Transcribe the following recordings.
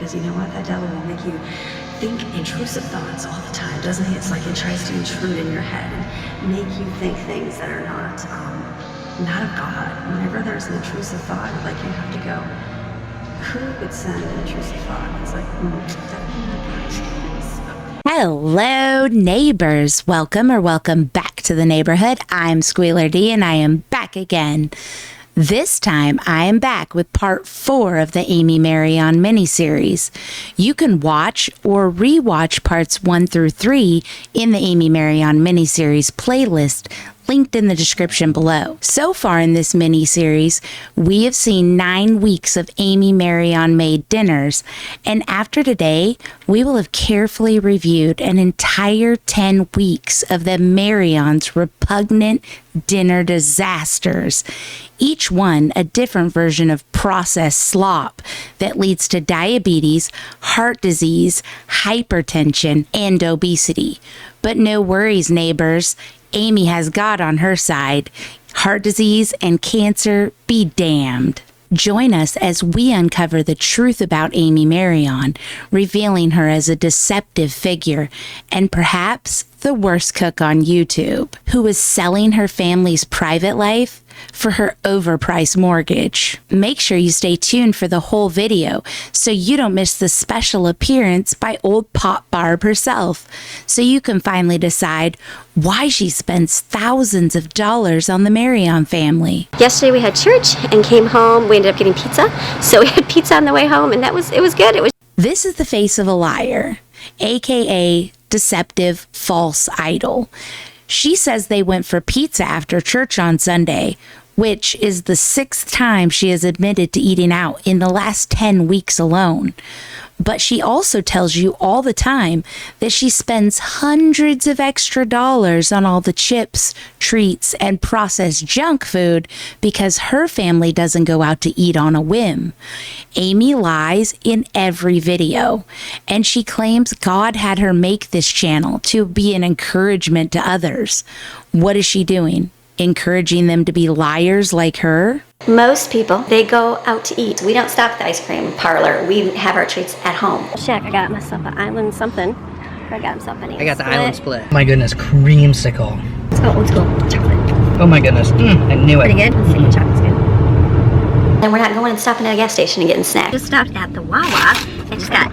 because you know what? That devil will make you think intrusive thoughts all the time, doesn't he? It's like it tries to intrude in your head and make you think things that are not of God. Whenever there's an intrusive thought, like you have to go, who would send an intrusive thought? It's like, definitely not God. Hello, neighbors. Welcome back to the neighborhood. I'm Squealer D, and I am back again. This time, I am back with part 4 of the Amy Maryon Mini Series. You can watch or rewatch parts 1 through 3 in the Amy Maryon Mini Series playlist linked in the description below. So far in this mini-series, we have seen 9 weeks of Amy Maryon made dinners, and after today, we will have carefully reviewed an entire 10 weeks of the Maryon's repugnant dinner disasters, each one a different version of processed slop that leads to diabetes, heart disease, hypertension, and obesity. But no worries, neighbors. Amy has God on her side. Heart disease and cancer be damned. Join us as we uncover the truth about Amy Maryon, revealing her as a deceptive figure and perhaps the worst cook on YouTube, who is selling her family's private life for her overpriced mortgage. Make sure you stay tuned for the whole video so you don't miss the special appearance by old Pop Barb herself, so you can finally decide why she spends thousands of dollars on the Maryon family. Yesterday we had church and came home. We ended up getting pizza, so we had pizza on the way home, and it was good. This is the face of a liar, aka deceptive false idol. She says they went for pizza after church on Sunday, which is the 6th time she has admitted to eating out in the last 10 weeks alone. But she also tells you all the time that she spends hundreds of extra dollars on all the chips, treats, and processed junk food because her family doesn't go out to eat on a whim. Amy lies in every video, and she claims God had her make this channel to be an encouragement to others. What is she doing? Encouraging them to be liars like her? Most people, they go out to eat. We don't stop at the ice cream parlor. We have our treats at home. Check, I got myself an island something. I got himself an I got the island split. My goodness, creamsicle. Let's go old school chocolate. Oh my goodness, I knew it. Pretty good? Let's see what chocolate's good. And we're not going and stopping at a gas station and getting snacks. Just stopped at the Wawa and just got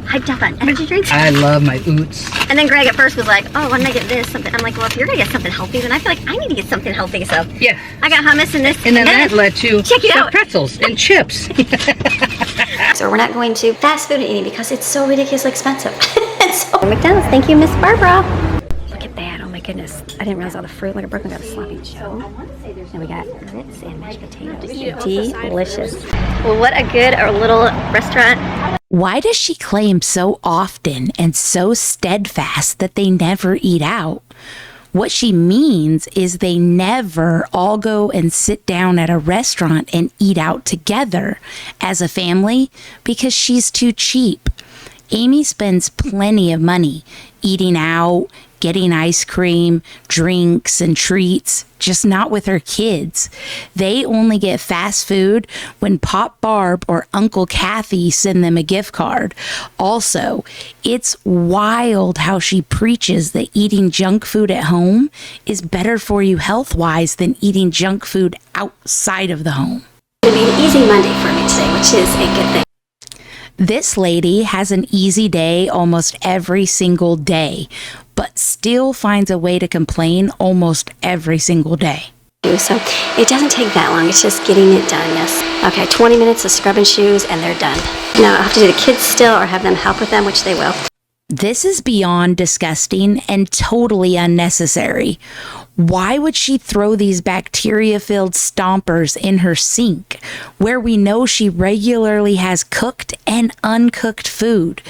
hyped up on energy drinks. I love my oots. And then Greg at first was like, oh, why don't I get this? Something. I'm like, well, if you're going to get something healthy, then I feel like I need to get something healthy. So Yeah. I got hummus and this. And then that led to check it out. pretzels and chips. So we're not going to fast food and eating because it's so ridiculously expensive. So McDonald's, thank you, Miss Barbara. Look at that, oh my goodness. I didn't realize all the fruit. Look at Brooklyn got a sloppy Joe. And we got grits and mashed potatoes. Delicious. Well, what a good little restaurant. Why does she claim so often and so steadfast that they never eat out? What she means is they never all go and sit down at a restaurant and eat out together as a family because she's too cheap. Amy spends plenty of money eating out, getting ice cream, drinks, and treats, just not with her kids. They only get fast food when Pop Barb or Uncle Kathy send them a gift card. Also, it's wild how she preaches that eating junk food at home is better for you health-wise than eating junk food outside of the home. It'll be an easy Monday for me today, which is a good thing. This lady has an easy day almost every single day, but still finds a way to complain almost every single day. So it doesn't take that long. It's just getting it done, yes. Okay, 20 minutes of scrubbing shoes and they're done. Now I'll have to do the kids still or have them help with them, which they will. This is beyond disgusting and totally unnecessary. Why would she throw these bacteria-filled stompers in her sink, where we know she regularly has cooked and uncooked food?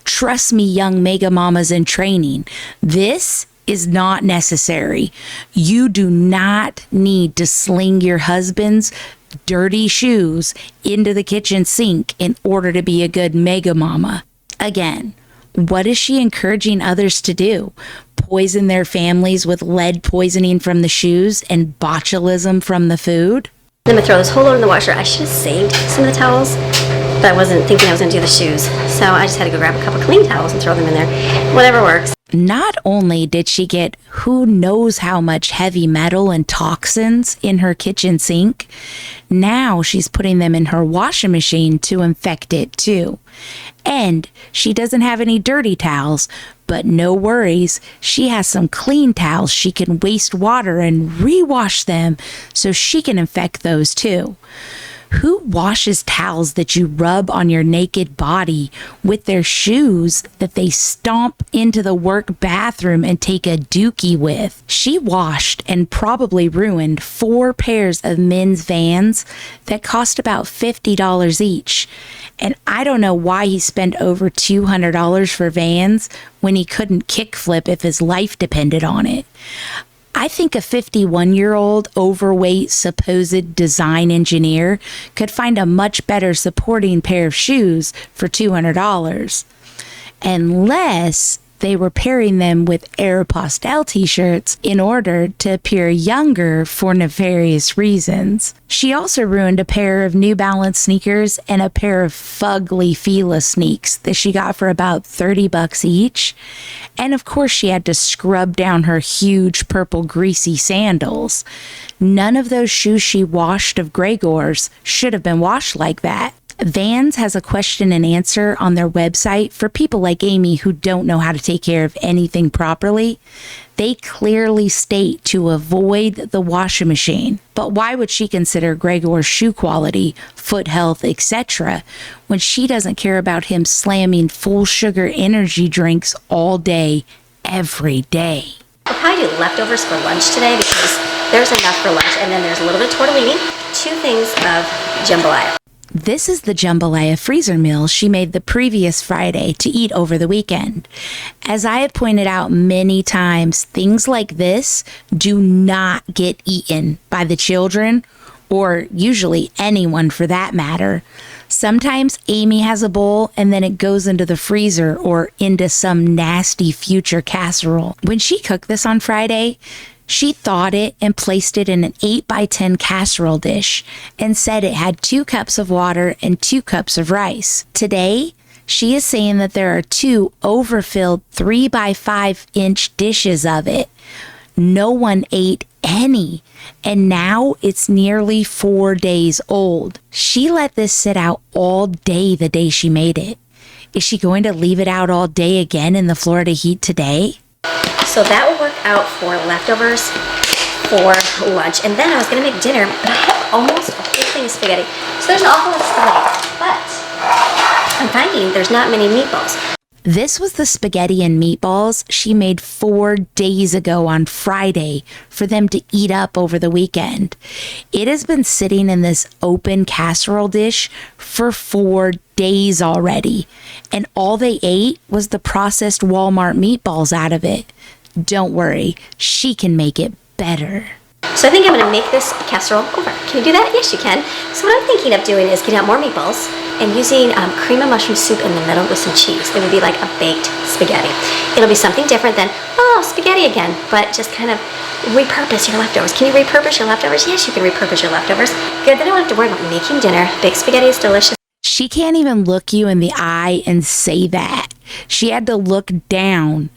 Trust me, young mega mamas in training, this is not necessary. You do not need to sling your husband's dirty shoes into the kitchen sink in order to be a good mega mama. Again, what is she encouraging others to do? Poison their families with lead poisoning from the shoes and botulism from the food? I'm gonna throw this whole load in the washer. I should have saved some of the towels. but I wasn't thinking I was going to do the shoes. So I just had to go grab a couple clean towels and throw them in there. Whatever works. Not only did she get who knows how much heavy metal and toxins in her kitchen sink, now she's putting them in her washing machine to infect it too. And she doesn't have any dirty towels, but no worries, she has some clean towels she can waste water and rewash them so she can infect those too. Who washes towels that you rub on your naked body with their shoes that they stomp into the work bathroom and take a dookie with? She washed and probably ruined 4 pairs of men's Vans that cost about $50 each. And I don't know why he spent over $200 for Vans when he couldn't kickflip if his life depended on it. I think a 51-year-old overweight supposed design engineer could find a much better supporting pair of shoes for $200. Unless they were pairing them with Aeropostale t-shirts in order to appear younger for nefarious reasons. She also ruined a pair of New Balance sneakers and a pair of fugly Fila sneaks that she got for about $30 each. And of course she had to scrub down her huge purple greasy sandals. None of those shoes she washed of Gregor's should have been washed like that. Vans has a question and answer on their website for people like Amy who don't know how to take care of anything properly. They clearly state to avoid the washing machine. But why would she consider Gregor's shoe quality, foot health, etc. when she doesn't care about him slamming full sugar energy drinks all day, every day? I'll probably do leftovers for lunch today because there's enough for lunch, and then there's a little bit of tortellini, 2 things of jambalaya. This is the jambalaya freezer meal she made the previous Friday to eat over the weekend. As I have pointed out many times, things like this do not get eaten by the children, or usually anyone for that matter. Sometimes Amy has a bowl and then it goes into the freezer or into some nasty future casserole. When she cooked this on Friday, she thawed it and placed it in an 8x10 casserole dish and said it had 2 cups of water and 2 cups of rice. Today, she is saying that there are 2 overfilled 3x5-inch dishes of it. No one ate any, and now it's nearly 4 days old. She let this sit out all day the day she made it. Is she going to leave it out all day again in the Florida heat today? So that will work out for leftovers for lunch. And then I was going to make dinner, but I have almost a whole thing of spaghetti. So there's an awful lot of spaghetti, but I'm finding there's not many meatballs. This was the spaghetti and meatballs she made 4 days ago on Friday for them to eat up over the weekend. It has been sitting in this open casserole dish for 4 days already, and all they ate was the processed Walmart meatballs out of it. Don't worry, she can make it better. So I think I'm going to make this casserole over. Can you do that? Yes, you can. So what I'm thinking of doing is getting out more meatballs and using cream and mushroom soup in the middle with some cheese. It would be like a baked spaghetti. It'll be something different than, oh, spaghetti again, but just kind of repurpose your leftovers. Can you repurpose your leftovers? Yes, you can repurpose your leftovers. Good, then I don't have to worry about making dinner. Baked spaghetti is delicious. She can't even look you in the eye and say that. She had to look down.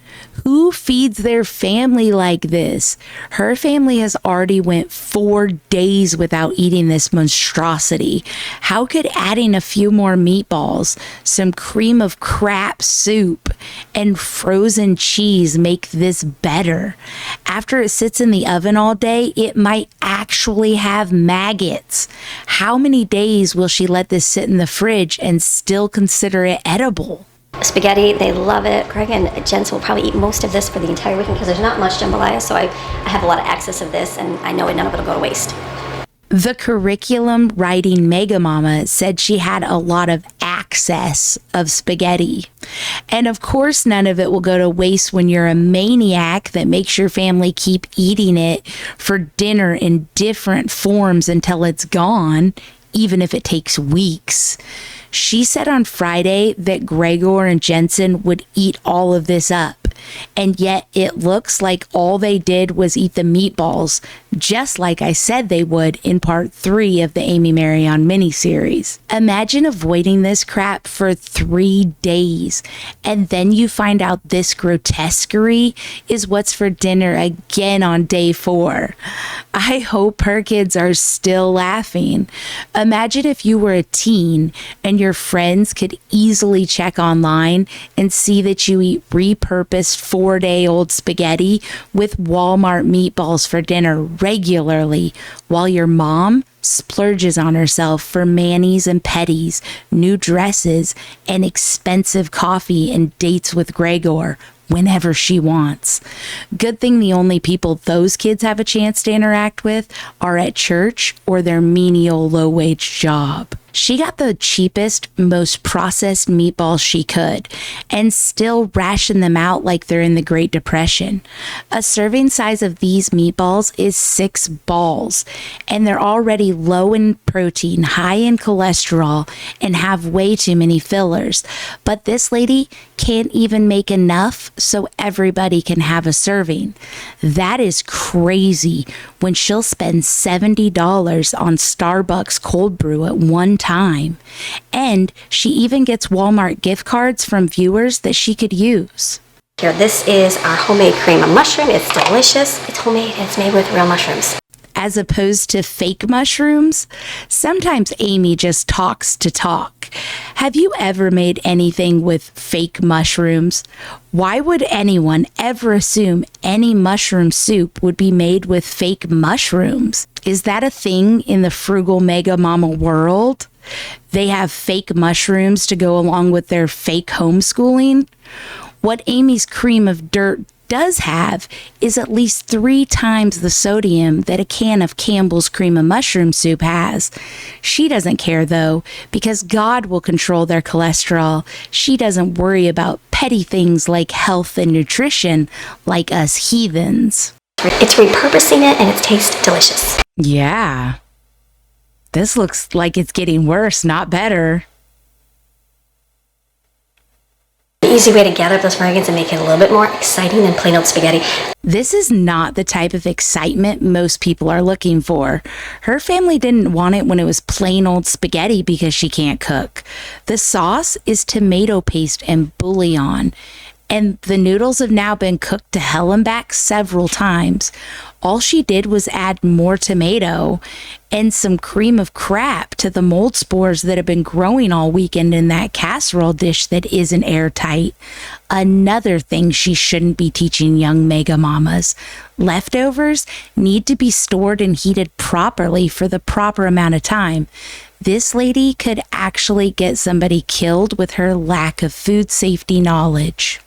Who feeds their family like this? Her family has already went 4 days without eating this monstrosity. How could adding a few more meatballs, some cream of crap soup, and frozen cheese make this better? After it sits in the oven all day, it might actually have maggots. How many days will she let this sit in the fridge and still consider it edible? Spaghetti, they love it. Greg and Jensen will probably eat most of this for the entire weekend because there's not much jambalaya, so I have a lot of excess of this, and I know none of it will go to waste. The curriculum writing Mega Mama said she had a lot of access of spaghetti. And of course, none of it will go to waste when you're a maniac that makes your family keep eating it for dinner in different forms until it's gone, even if it takes weeks. She said on Friday that Gregor and Jensen would eat all of this up. And yet it looks like all they did was eat the meatballs, just like I said they would in part 3 of the Amy Maryon Mini Series. Imagine avoiding this crap for 3 days, and then you find out this grotesquerie is what's for dinner again on day 4. I hope her kids are still laughing. Imagine if you were a teen and your friends could easily check online and see that you eat repurposed 4-day-old spaghetti with Walmart meatballs for dinner regularly, while your mom splurges on herself for manis and petties, new dresses, and expensive coffee and dates with Gregor whenever she wants. Good thing the only people those kids have a chance to interact with are at church or their menial low-wage job. She got the cheapest, most processed meatballs she could and still rationed them out like they're in the Great Depression. A serving size of these meatballs is 6 balls, and they're already low in protein, high in cholesterol, and have way too many fillers. But this lady can't even make enough so everybody can have a serving. That is crazy when she'll spend $70 on Starbucks cold brew at one time. And she even gets Walmart gift cards from viewers that she could use. Here, this is our homemade cream of mushroom. It's delicious. It's homemade. It's made with real mushrooms. As opposed to fake mushrooms, sometimes Amy just talks to talk. Have you ever made anything with fake mushrooms? Why would anyone ever assume any mushroom soup would be made with fake mushrooms? Is that a thing in the frugal mega mama world? They have fake mushrooms to go along with their fake homeschooling? What Amy's cream of dirt does have is at least 3 times the sodium that a can of Campbell's cream of mushroom soup has. She doesn't care though, because God will control their cholesterol. She doesn't worry about petty things like health and nutrition like us heathens. It's repurposing it and it tastes delicious. Yeah. This looks like it's getting worse, not better. The easy way to gather up those fragrance and make it a little bit more exciting than plain old spaghetti. This is not the type of excitement most people are looking for. Her family didn't want it when it was plain old spaghetti because she can't cook. The sauce is tomato paste and bouillon, and the noodles have now been cooked to hell and back several times. All she did was add more tomato and some cream of crap to the mold spores that have been growing all weekend in that casserole dish that isn't airtight. Another thing she shouldn't be teaching young mega mamas. Leftovers need to be stored and heated properly for the proper amount of time. This lady could actually get somebody killed with her lack of food safety knowledge.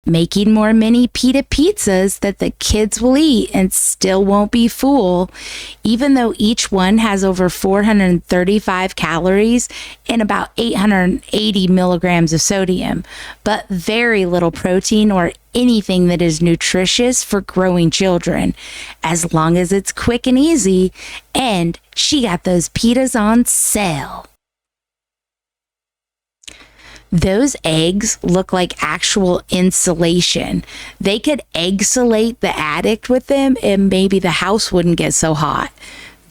Making more mini pita pizzas that the kids will eat and still won't be full, even though each one has over 435 calories and about 880 milligrams of sodium, but very little protein or anything that is nutritious for growing children, as long as it's quick and easy, and she got those pitas on sale. Those eggs look like actual insulation. They could egg-solate the attic with them and maybe the house wouldn't get so hot.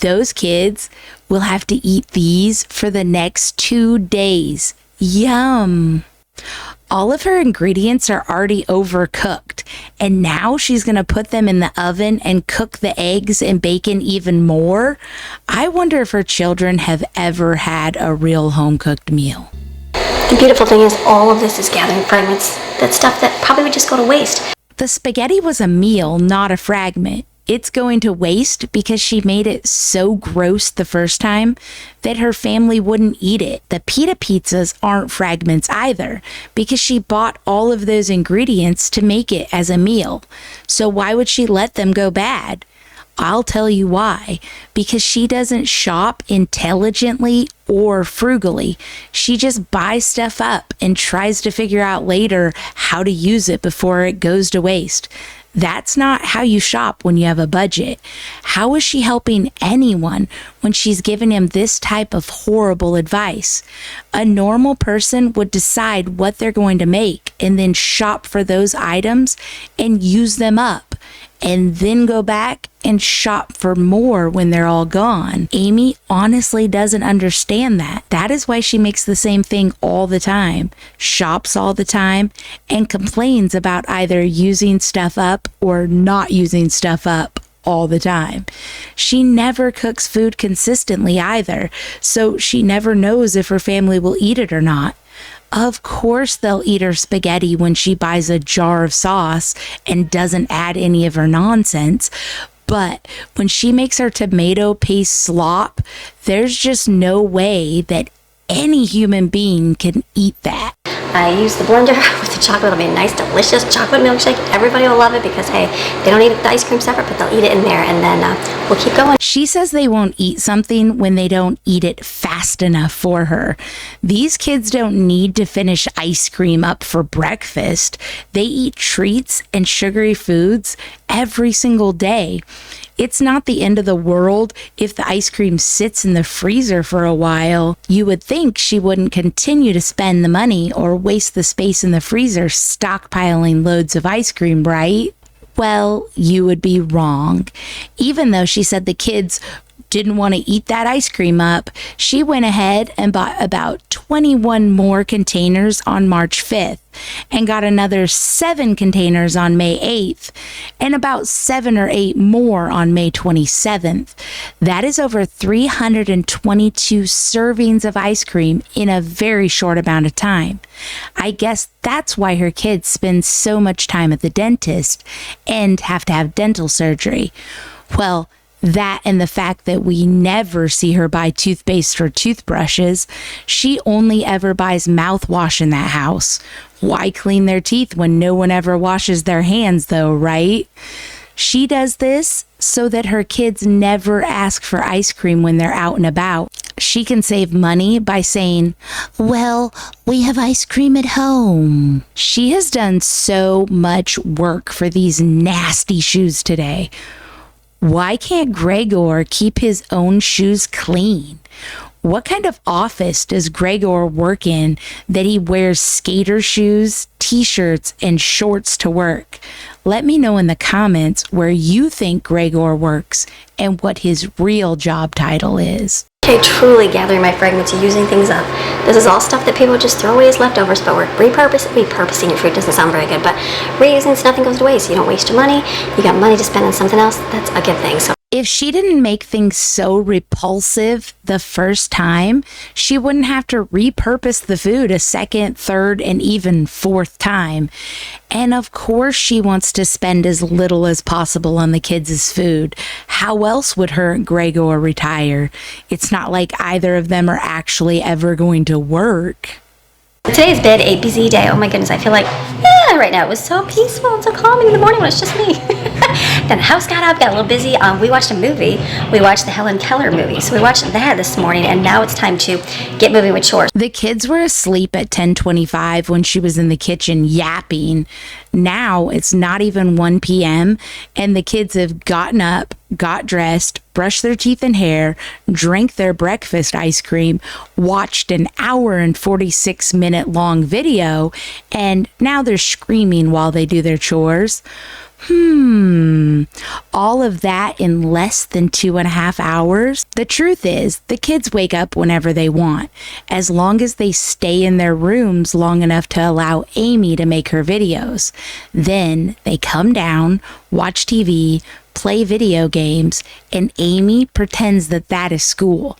Those kids will have to eat these for the next 2 days. Yum! All of her ingredients are already overcooked, and now she's going to put them in the oven and cook the eggs and bacon even more. I wonder if her children have ever had a real home-cooked meal. The beautiful thing is all of this is gathering fragments. That stuff that probably would just go to waste. The spaghetti was a meal, not a fragment. It's going to waste because she made it so gross the first time that her family wouldn't eat it. The pita pizzas aren't fragments either because she bought all of those ingredients to make it as a meal. So why would she let them go bad? I'll tell you why. Because she doesn't shop intelligently or frugally. She just buys stuff up and tries to figure out later how to use it before it goes to waste. That's not how you shop when you have a budget. How is she helping anyone when she's giving him this type of horrible advice? A normal person would decide what they're going to make and then shop for those items and use them up, and then go back and shop for more when they're all gone. Amy honestly doesn't understand that. That is why she makes the same thing all the time, shops all the time, and complains about either using stuff up or not using stuff up all the time. She never cooks food consistently either, so she never knows if her family will eat it or not. Of course they'll eat her spaghetti when she buys a jar of sauce and doesn't add any of her nonsense. But when she makes her tomato paste slop, there's just no way that any human being can eat that. I use the blender with the chocolate. It'll be a nice, delicious chocolate milkshake. Everybody will love it because, hey, they don't eat the ice cream separate, but they'll eat it in there, and then we'll keep going. She says they won't eat something when they don't eat it fast enough for her. These kids don't need to finish ice cream up for breakfast. They eat treats and sugary foods every single day. It's not the end of the world if the ice cream sits in the freezer for a while. You would think she wouldn't continue to spend the money or waste the space in the freezer stockpiling loads of ice cream, right? Well, you would be wrong. Even though she said the kids didn't want to eat that ice cream up, she went ahead and bought about 21 more containers on March 5th and got another 7 containers on May 8th and about 7 or 8 more on May 27th. That is over 322 servings of ice cream in a very short amount of time. I guess that's why her kids spend so much time at the dentist and have to have dental surgery. Well, that and the fact that we never see her buy toothpaste or toothbrushes. She only ever buys mouthwash in that house. Why clean their teeth when no one ever washes their hands though, right? She does this so that her kids never ask for ice cream when they're out and about. She can save money by saying, well, we have ice cream at home. She has done so much work for these nasty shoes today. Why can't Gregor keep his own shoes clean? What kind of office does Gregor work in that he wears skater shoes, t-shirts, and shorts to work? Let me know in the comments where you think Gregor works and what his real job title is. Okay, truly gathering my fragments, using things up. This is all stuff that people just throw away as leftovers, but we're repurposing your food. Doesn't sound very good, but reusing so nothing goes to waste. You don't waste your money. You got money to spend on something else. That's a good thing. So if she didn't make things so repulsive the first time, she wouldn't have to repurpose the food a second, third, and even fourth time. And of course, she wants to spend as little as possible on the kids' food. How else would her and Gregor retire? It's not like either of them are actually ever going to work. today's been a busy day. Oh my goodness, I feel like, right now it was so peaceful and so calming in the morning when it's just me. Then the house got up, got a little busy. We watched a movie. We watched the Helen Keller movie. So we watched that this morning, and now it's time to get moving with chores. The kids were asleep at 10:25 when she was in the kitchen yapping. Now it's not even 1 p.m. and the kids have gotten up, got dressed, brushed their teeth and hair, drank their breakfast ice cream, watched an hour and 46-minute long video, and now they're screaming while they do their chores. All of that in less than 2.5 hours? The truth is, the kids wake up whenever they want, as long as they stay in their rooms long enough to allow Amy to make her videos. Then they come down, watch TV, play video games, and Amy pretends that that is school.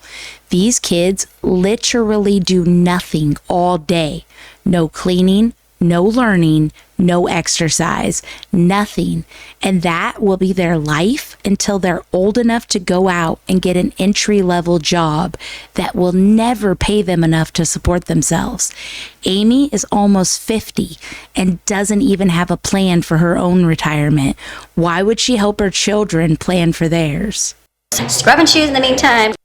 These kids literally do nothing all day. No cleaning, no learning, no exercise, nothing. And that will be their life until they're old enough to go out and get an entry-level job that will never pay them enough to support themselves. Amy is almost 50 and doesn't even have a plan for her own retirement. Why would she help her children plan for theirs? Scrubbing shoes in the meantime.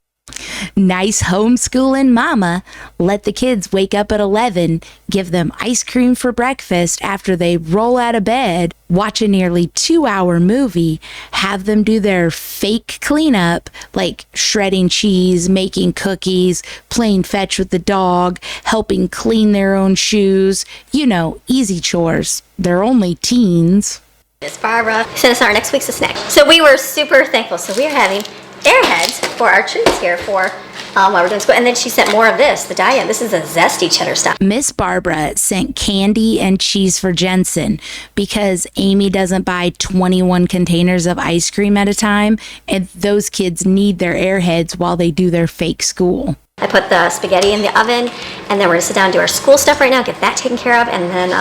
Nice homeschooling mama. Let the kids wake up at 11, give them ice cream for breakfast after they roll out of bed, watch a nearly 2-hour movie, have them do their fake cleanup like shredding cheese, making cookies, playing fetch with the dog, helping clean their own shoes. You know, easy chores. They're only teens. Miss Barbara sent us our next week's snack. So we were super thankful. So we are having Airheads for our treats here for while we're doing school. And then she sent more of this, the Diane. This is a zesty cheddar stuff. Miss Barbara sent candy and cheese for Jensen because Amy doesn't buy 21 containers of ice cream at a time, and those kids need their Airheads while they do their fake school. I put the spaghetti in the oven, and then we're gonna sit down and do our school stuff right now, get that taken care of, and then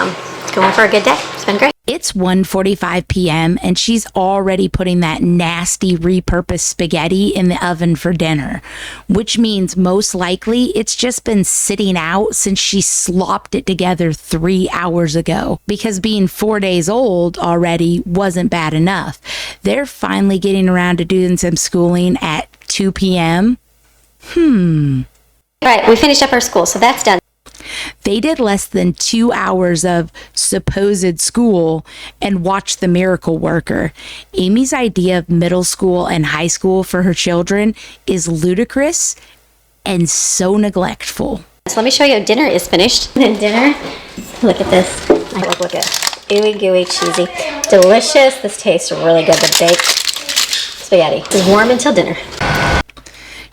go in for a good day. It's been great. It's 1:45 p.m. and she's already putting that nasty repurposed spaghetti in the oven for dinner, which means most likely it's just been sitting out since she slopped it together 3 hours ago, because being 4 days old already wasn't bad enough. They're finally getting around to doing some schooling at 2 p.m. All right, we finished up our school, so that's done. They did less than 2 hours of supposed school and watched The Miracle Worker. Amy's idea of middle school and high school for her children is ludicrous and so neglectful. So let me show you, dinner is finished. And dinner, look at this. Look at ooey gooey, cheesy, delicious. This tastes really good, the baked spaghetti. It's warm until dinner.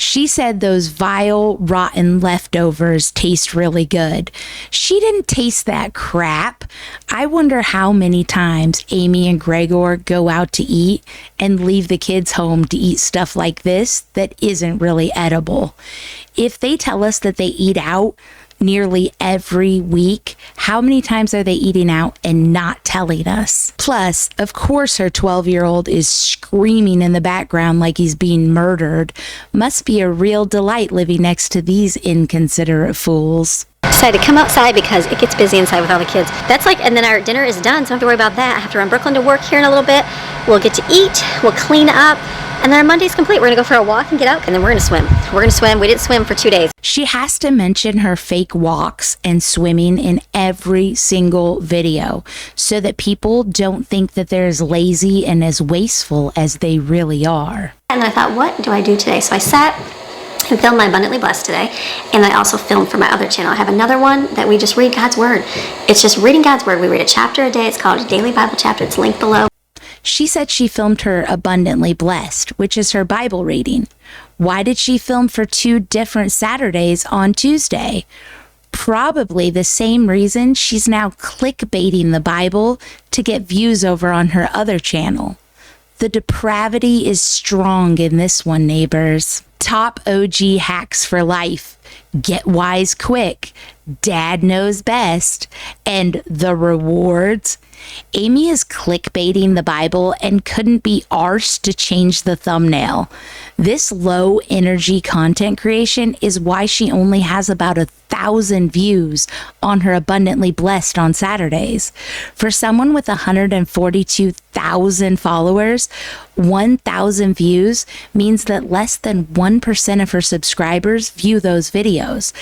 She said those vile, rotten leftovers taste really good. She didn't taste that crap. I wonder how many times Amy and Gregor go out to eat and leave the kids home to eat stuff like this that isn't really edible. If they tell us that they eat out nearly every week, how many times are they eating out and not telling us? Plus, of course, her 12-year-old is screaming in the background like he's being murdered. Must be a real delight living next to these inconsiderate fools. Decided to come outside because it gets busy inside with all the kids. That's like, and then our dinner is done, so I don't have to worry about that. I have to run Brooklyn to work here in a little bit. We'll get to eat, we'll clean up, and then our Monday's complete. We're gonna go for a walk and get out, and then we're gonna swim. We're gonna swim. We didn't swim for 2 days. She has to mention her fake walks and swimming in every single video so that people don't think that they're as lazy and as wasteful as they really are. And I thought, what do I do today? So I sat and filmed my Abundantly Blessed today, and I also filmed for my other channel. I have another one that we just read God's Word. It's just reading God's Word. We read a chapter a day. It's called a Daily Bible Chapter. It's linked below. She said she filmed her Abundantly Blessed, which is her Bible reading. Why did she film for 2 different Saturdays on Tuesday? Probably the same reason she's now clickbaiting the Bible to get views over on her other channel. The depravity is strong in this one, neighbors. Top OG hacks for life. Get wise quick. Dad knows best. And the rewards. Amy is clickbaiting the Bible and couldn't be arsed to change the thumbnail. This low energy content creation is why she only has about 1,000 views on her Abundantly Blessed on Saturdays. For someone with 142,000 followers, 1,000 views means that less than 1% of her subscribers view those videos.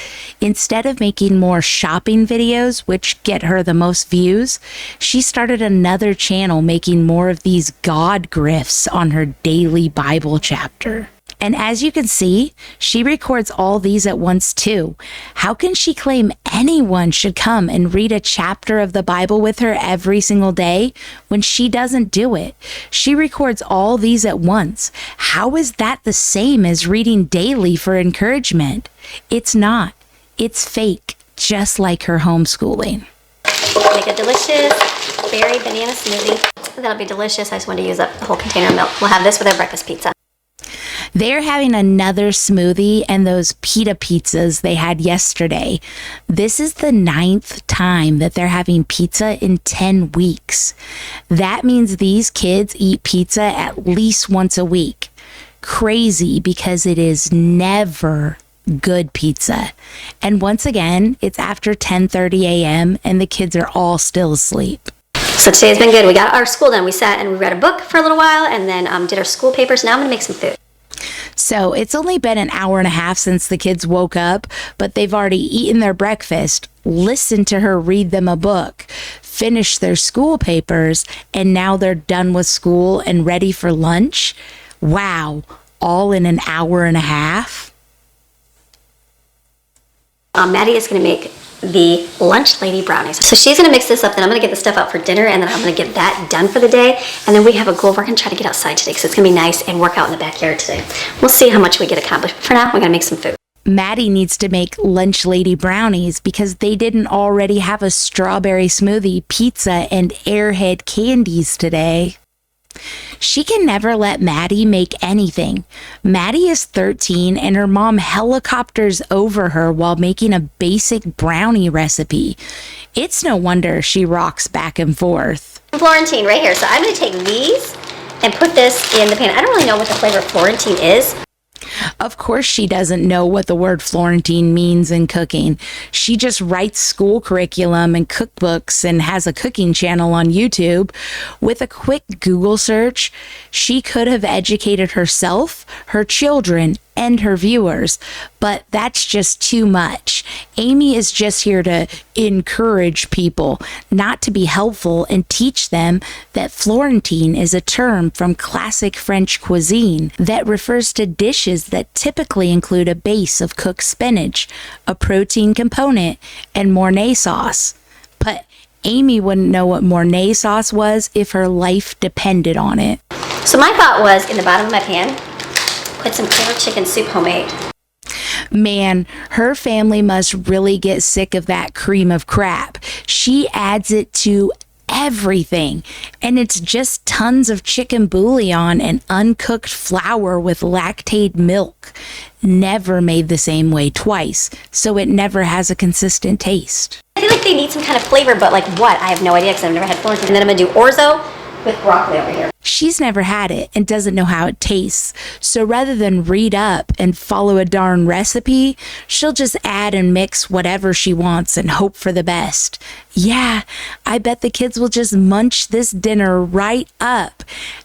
Instead of making more shopping videos, which get her the most views, she started another channel making more of these God grifts on her daily Bible chapter. And as you can see, she records all these at once too. How can she claim anyone should come and read a chapter of the Bible with her every single day when she doesn't do it? She records all these at once. How is that the same as reading daily for encouragement? It's not. It's fake, just like her homeschooling. Make a delicious berry banana smoothie. That'll be delicious. I just wanted to use up the whole container of milk. We'll have this with our breakfast pizza. They're having another smoothie and those pita pizzas they had yesterday. This is the 9th time that they're having pizza in 10 weeks. That means these kids eat pizza at least once a week. Crazy, because it is never good pizza. And once again, it's after 10:30 a.m. and the kids are all still asleep. So today's been good. We got our school done. We sat and we read a book for a little while and then did our school papers. Now I'm going to make some food. So it's only been an hour and a half since the kids woke up, but they've already eaten their breakfast, listened to her read them a book, finished their school papers, and now they're done with school and ready for lunch. Wow, all in an hour and a half. Maddie is going to make the lunch lady brownies. So she's going to mix this up, then I'm going to get the stuff out for dinner, and then I'm going to get that done for the day. And then we have a goal. We're going to try to get outside today because it's going to be nice and work out in the backyard today. We'll see how much we get accomplished. For now, we're going to make some food. Maddie needs to make lunch lady brownies because they didn't already have a strawberry smoothie, pizza, and airhead candies today. She can never let Maddie make anything. Maddie is 13 and her mom helicopters over her while making a basic brownie recipe. It's no wonder she rocks back and forth. Florentine right here. So I'm going to take these and put this in the pan. I don't really know what the flavor of Florentine is. Of course she doesn't know what the word Florentine means in cooking. She just writes school curriculum and cookbooks and has a cooking channel on YouTube. With a quick Google search, she could have educated herself, her children, and her viewers, but that's just too much. Amy is just here to encourage people, not to be helpful, and teach them that Florentine is a term from classic French cuisine that refers to dishes that typically include a base of cooked spinach, a protein component, and Mornay sauce. But Amy wouldn't know what Mornay sauce was if her life depended on it. So my thought was, in the bottom of my pan, put some clear chicken soup homemade. Man, her family must really get sick of that cream of crap. She adds it to everything, and it's just tons of chicken bouillon and uncooked flour with lactate milk. Never made the same way twice, so it never has a consistent taste. I feel like they need some kind of flavor, but like what? I have no idea because I've never had Florentine. And then I'm going to do orzo with broccoli over here. She's never had it and doesn't know how it tastes. So rather than read up and follow a darn recipe, she'll just add and mix whatever she wants and hope for the best. Yeah, I bet the kids will just munch this dinner right up.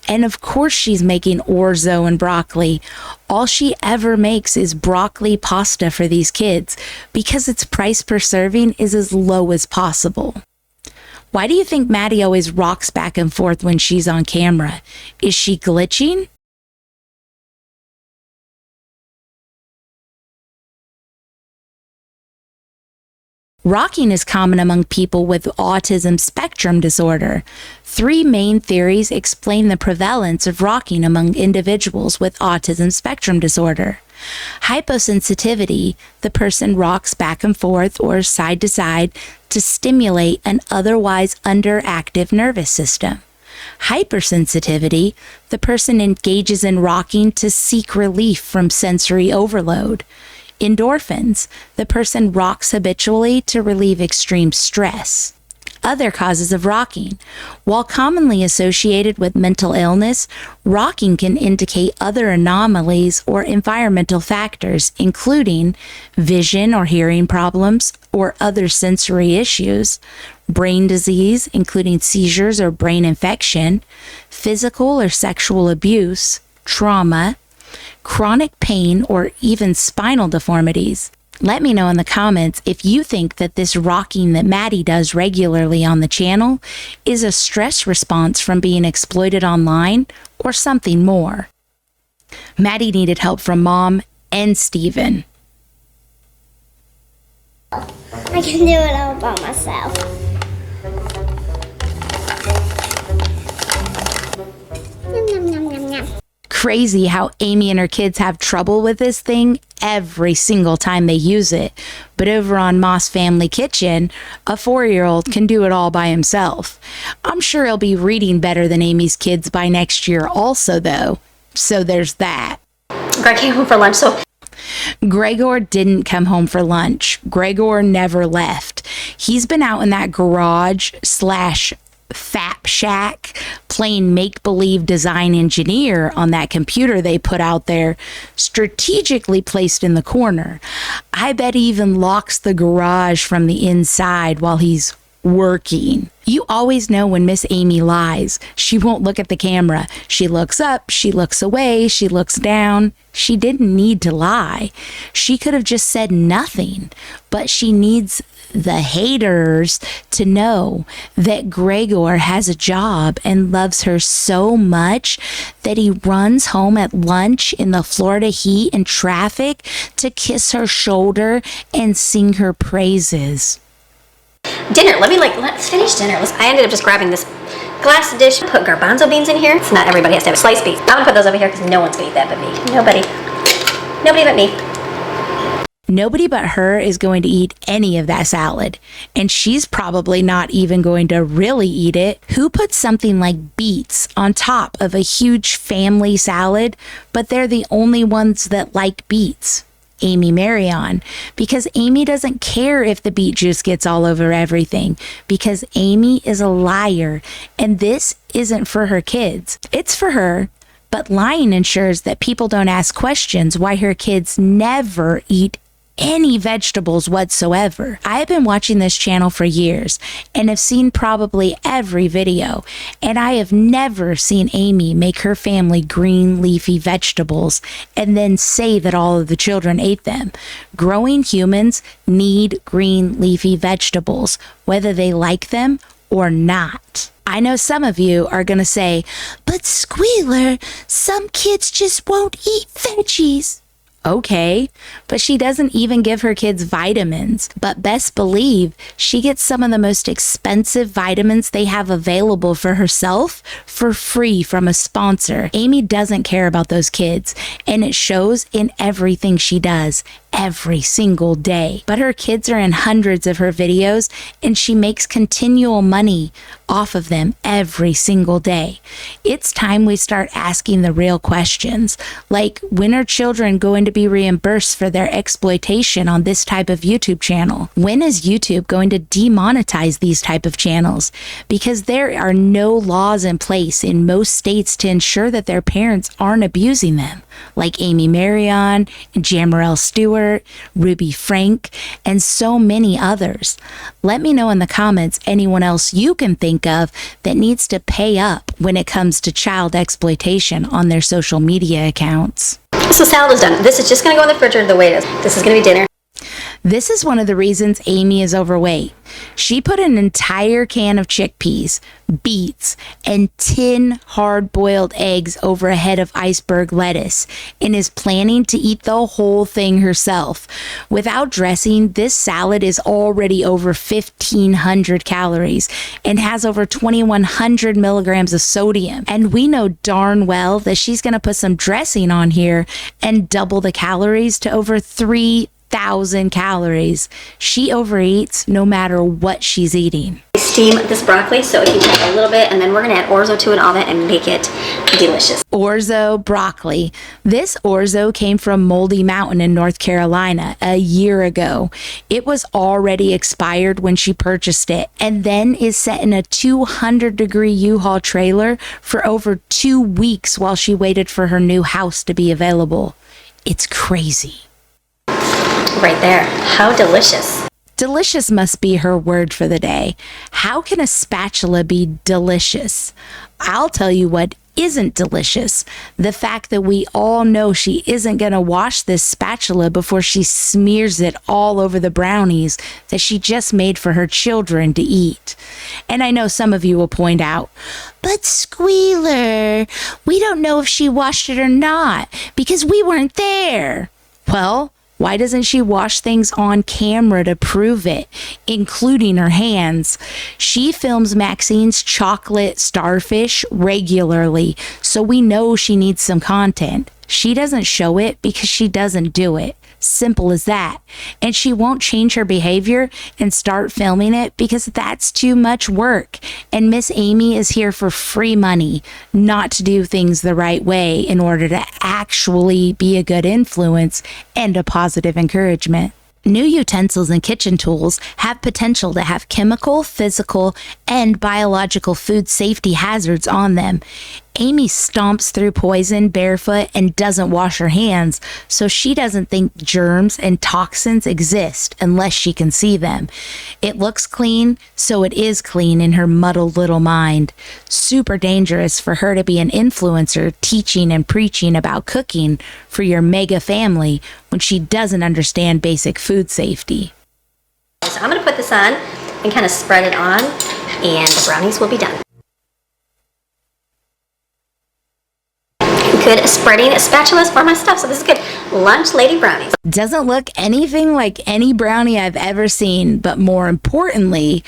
And of course she's making orzo and broccoli. All she ever makes is broccoli pasta for these kids because its price per serving is as low as possible. Why do you think Maddie always rocks back and forth when she's on camera? Is she glitching? Rocking is common among people with autism spectrum disorder. 3 main theories explain the prevalence of rocking among individuals with autism spectrum disorder. Hyposensitivity, the person rocks back and forth or side to side to stimulate an otherwise underactive nervous system. Hypersensitivity, the person engages in rocking to seek relief from sensory overload. Endorphins, the person rocks habitually to relieve extreme stress. Other causes of rocking. While commonly associated with mental illness, rocking can indicate other anomalies or environmental factors, including vision or hearing problems or other sensory issues, brain disease, including seizures or brain infection, physical or sexual abuse, trauma, chronic pain, or even spinal deformities. Let me know in the comments if you think that this rocking that Maddie does regularly on the channel is a stress response from being exploited online or something more. Maddie needed help from Mom and Steven. I can do it all by myself. Yum, yum, yum, yum, yum. Crazy how Amy and her kids have trouble with this thing every single time they use it. But over on Moss Family Kitchen, a 4-year-old can do it all by himself. I'm sure he'll be reading better than Amy's kids by next year also, though. So there's that. Greg came home for lunch, so Gregor didn't come home for lunch. Gregor never left. He's been out in that garage / Fap Shack playing make-believe design engineer on that computer they put out there, strategically placed in the corner. I bet he even locks the garage from the inside while he's working. You always know when Miss Amy lies. She won't look at the camera. She looks up, she looks away, she looks down. She didn't need to lie. She could have just said nothing, but she needs the haters to know that Gregor has a job and loves her so much that he runs home at lunch in the Florida heat and traffic to kiss her shoulder and sing her praises. Dinner. Let's finish dinner. I ended up just grabbing this glass dish, put garbanzo beans in here. It's not everybody has to have sliced beans. I'm gonna put those over here because no one's gonna eat that but me. Nobody but me. Nobody but her is going to eat any of that salad, and she's probably not even going to really eat it. Who puts something like beets on top of a huge family salad, but they're the only ones that like beets? Amy Maryon, because Amy doesn't care if the beet juice gets all over everything, because Amy is a liar, and this isn't for her kids. It's for her, but lying ensures that people don't ask questions why her kids never eat any vegetables whatsoever. I have been watching this channel for years and have seen probably every video, and I have never seen Amy make her family green leafy vegetables and then say that all of the children ate them. Growing humans need green leafy vegetables, whether they like them or not. I know some of you are going to say, but Squealer, some kids just won't eat veggies. Okay, but she doesn't even give her kids vitamins. But best believe she gets some of the most expensive vitamins they have available for herself for free from a sponsor. Amy doesn't care about those kids, and it shows in everything she does every single day. But her kids are in hundreds of her videos, and she makes continual money off of them every single day. It's time we start asking the real questions, like when are children going to be reimbursed for their exploitation on this type of YouTube channel? When is YouTube going to demonetize these type of channels? Because there are no laws in place in most states to ensure that their parents aren't abusing them, like Amy Maryon, Jamarelle Stewart, Ruby Frank, and so many others. Let me know in the comments anyone else you can think of that needs to pay up when it comes to child exploitation on their social media accounts. So salad is done. This is just going to go in the refrigerator the way it is. This is going to be dinner. This is one of the reasons Amy is overweight. She put an entire can of chickpeas, beets, and 10 hard-boiled eggs over a head of iceberg lettuce and is planning to eat the whole thing herself. Without dressing, this salad is already over 1,500 calories and has over 2,100 milligrams of sodium. And we know darn well that she's going to put some dressing on here and double the calories to over 3,000 calories. She overeats no matter what she's eating. Steam this broccoli so it can cook a little bit, and then we're going to add orzo to it and all that and make it delicious. Orzo broccoli. This orzo came from Moldy Mountain in North Carolina a year ago. It was already expired when she purchased it, and then is set in a 200-degree U-Haul trailer for over 2 weeks while she waited for her new house to be available. It's crazy. Right there. How delicious. Delicious must be her word for the day. How can a spatula be delicious? I'll tell you what isn't delicious. The fact that we all know she isn't going to wash this spatula before she smears it all over the brownies that she just made for her children to eat. And I know some of you will point out, but Squealer, we don't know if she washed it or not because we weren't there. Well, why doesn't she wash things on camera to prove it, including her hands? She films Maxine's chocolate starfish regularly, so we know she needs some content. She doesn't show it because she doesn't do it. Simple as that. And she won't change her behavior and start filming it because that's too much work. And Miss Amy is here for free money, not to do things the right way in order to actually be a good influence and a positive encouragement. New utensils and kitchen tools have potential to have chemical, physical, and biological food safety hazards on them. Amy stomps through poison barefoot and doesn't wash her hands, so she doesn't think germs and toxins exist unless she can see them. It looks clean, so it is clean in her muddled little mind. Super dangerous for her to be an influencer teaching and preaching about cooking for your mega family when she doesn't understand basic food safety. So I'm going to put this on and kind of spread it on, and the brownies will be done. Good spreading spatulas for my stuff. So this is good. Lunch lady brownies. Doesn't look anything like any brownie I've ever seen, but more importantly,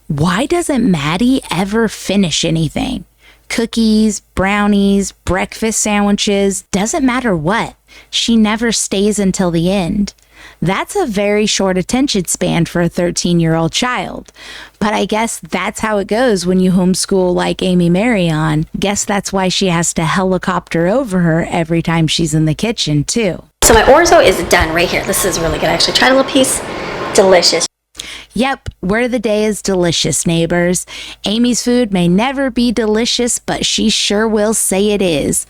why doesn't Maddie ever finish anything? Cookies, brownies, breakfast sandwiches, doesn't matter what. She never stays until the end. That's a very short attention span for a 13-year-old child. But I guess that's how it goes when you homeschool like Amy Maryon. Guess that's why she has to helicopter over her every time she's in the kitchen, too. So my orzo is done right here. This is really good. I actually tried a little piece. Delicious. Yep, word of the day is delicious, neighbors. Amy's food may never be delicious, but she sure will say it is.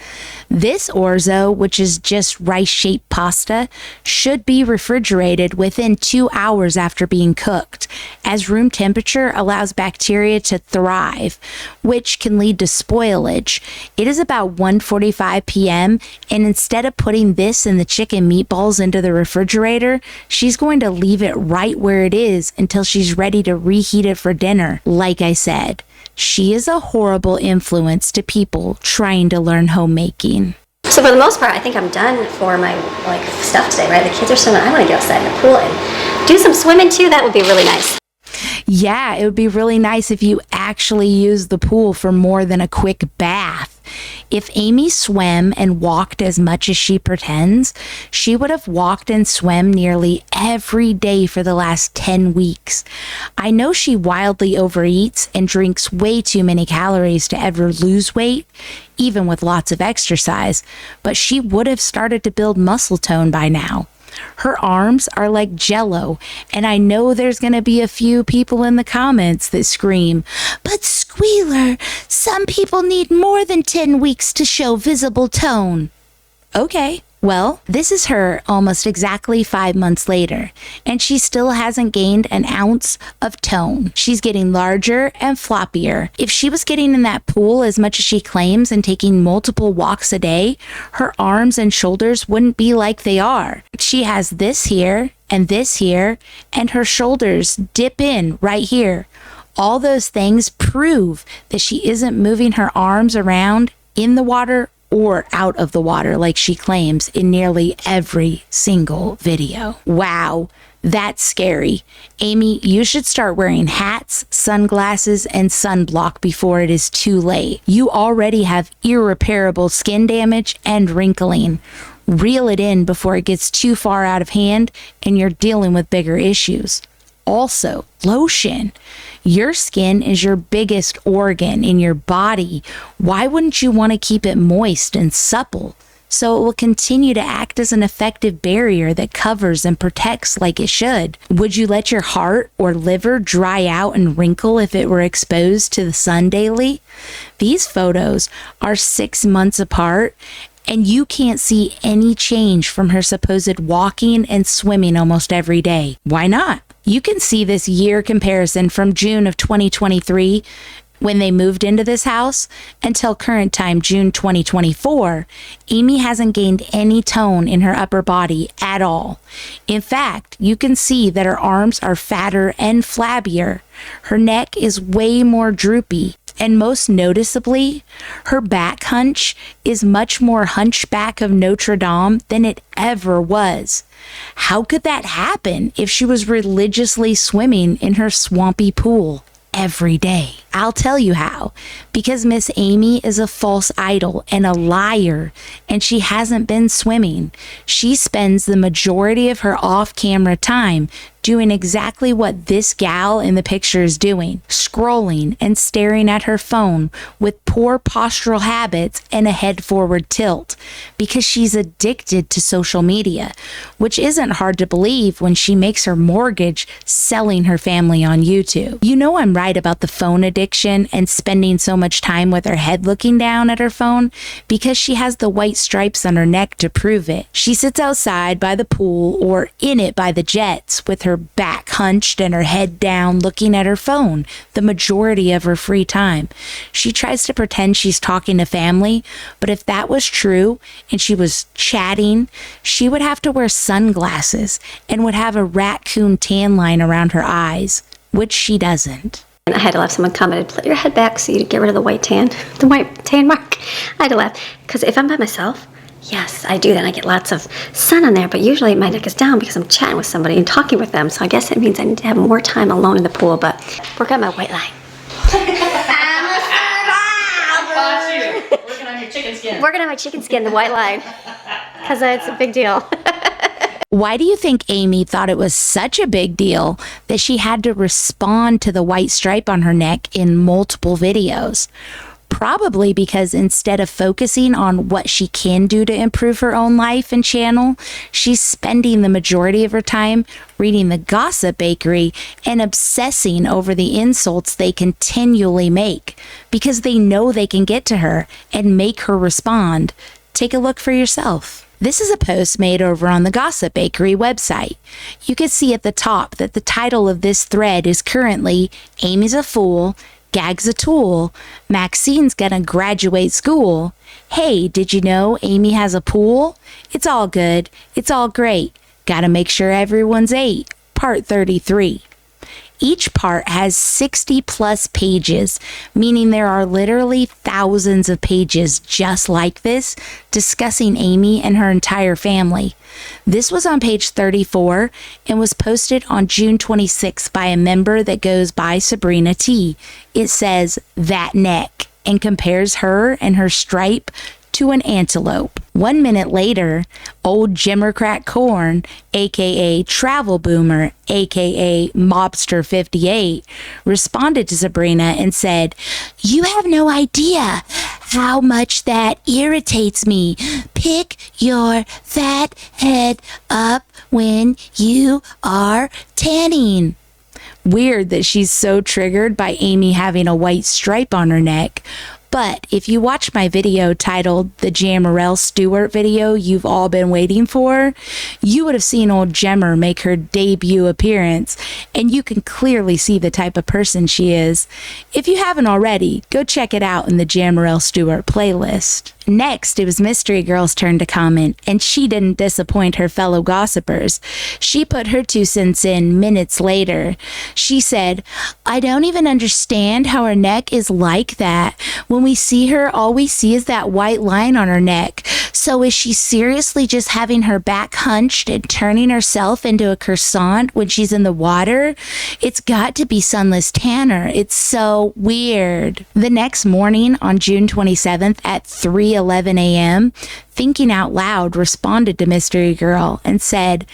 This orzo, which is just rice-shaped pasta, should be refrigerated within 2 hours after being cooked, as room temperature allows bacteria to thrive, which can lead to spoilage. It is about 1:45 p.m., and instead of putting this and the chicken meatballs into the refrigerator, she's going to leave it right where it is until she's ready to reheat it for dinner. Like I said, she is a horrible influence to people trying to learn homemaking. So for the most part, I think I'm done for my stuff today, right? The kids are swimming. I want to get outside in the pool and do some swimming too. That would be really nice. Yeah, it would be really nice if you actually used the pool for more than a quick bath. If Amy swam and walked as much as she pretends, she would have walked and swam nearly every day for the last 10 weeks. I know she wildly overeats and drinks way too many calories to ever lose weight, even with lots of exercise, but she would have started to build muscle tone by now. Her arms are like jello, and I know there's going to be a few people in the comments that scream, "But Squealer, some people need more than 10 weeks to show visible tone." Okay, well, this is her almost exactly 5 months later, and she still hasn't gained an ounce of tone. She's getting larger and floppier. If she was getting in that pool as much as she claims and taking multiple walks a day, her arms and shoulders wouldn't be like they are. She has this here, and her shoulders dip in right here. All those things prove that she isn't moving her arms around in the water or out of the water like she claims in nearly every single video. Wow, that's scary. Amy, you should start wearing hats, sunglasses, and sunblock before it is too late. You already have irreparable skin damage and wrinkling. Reel it in before it gets too far out of hand and you're dealing with bigger issues. Also, lotion. Your skin is your biggest organ in your body. Why wouldn't you want to keep it moist and supple so it will continue to act as an effective barrier that covers and protects like it should? Would you let your heart or liver dry out and wrinkle if it were exposed to the sun daily? These photos are 6 months apart, and you can't see any change from her supposed walking and swimming almost every day. Why not? You can see this year comparison from June of 2023, when they moved into this house, until current time, June 2024. Amy hasn't gained any tone in her upper body at all. In fact, you can see that her arms are fatter and flabbier. Her neck is way more droopy. And most noticeably, her back hunch is much more Hunchback of Notre Dame than it ever was. How could that happen if she was religiously swimming in her swampy pool every day? I'll tell you how. Because Miss Amy is a false idol and a liar, and she hasn't been swimming. She spends the majority of her off-camera time doing exactly what this gal in the picture is doing, scrolling and staring at her phone with poor postural habits and a head forward tilt, because she's addicted to social media, which isn't hard to believe when she makes her mortgage selling her family on YouTube. You know I'm right about the phone addiction and spending so much time with her head looking down at her phone, because she has the white stripes on her neck to prove it. She sits outside by the pool or in it by the jets with her back hunched and her head down looking at her phone the majority of her free time. She tries to pretend she's talking to family, but if that was true and she was chatting, she would have to wear sunglasses and would have a raccoon tan line around her eyes, which she doesn't. And I had to laugh. Someone commented, put your head back so you get rid of the white tan mark. I had to laugh because if I'm by myself, yes, I do that. I get lots of sun on there, but usually my neck is down because I'm chatting with somebody and talking with them. So I guess it means I need to have more time alone in the pool, but work on my white line. Working on your chicken skin. Working on my chicken skin, the white line, because it's a big deal. Why do you think Amy thought it was such a big deal that she had to respond to the white stripe on her neck in multiple videos? Probably because instead of focusing on what she can do to improve her own life and channel, she's spending the majority of her time reading the Gossip Bakery and obsessing over the insults they continually make because they know they can get to her and make her respond. Take a look for yourself. This is a post made over on the Gossip Bakery website. You can see at the top that the title of this thread is currently Amy's a Fool, Gag's a Tool, Maxine's gonna graduate school. Hey, did you know Amy has a pool? It's all good. It's all great. Gotta make sure everyone's ate. Part 33. Each part has 60 plus pages, meaning there are literally thousands of pages just like this discussing Amy and her entire family. This was on page 34 and was posted on June 26th by a member that goes by Sabrina T. It says, "That neck," and compares her and her stripe to an antelope. 1 minute later, old Jimmercrack Corn, aka Travel Boomer, aka Mobster 58, responded to Sabrina and said, "You have no idea how much that irritates me. Pick your fat head up when you are tanning." Weird that she's so triggered by Amy having a white stripe on her neck. But if you watch my video titled The Jamarelle Stewart video you've all been waiting for, you would have seen old Jemmer make her debut appearance, and you can clearly see the type of person she is. If you haven't already, go check it out in the Jamarelle Stewart playlist. Next, it was Mystery Girl's turn to comment, and she didn't disappoint her fellow gossipers. She put her 2 cents in minutes later. She said, "I don't even understand how her neck is like that. When we see her, all we see is that white line on her neck. So is she seriously just having her back hunched and turning herself into a croissant when she's in the water? It's got to be sunless tanner. It's so weird." The next morning on June 27th at 3:11 a.m., Thinking Out Loud responded to Mystery Girl and said,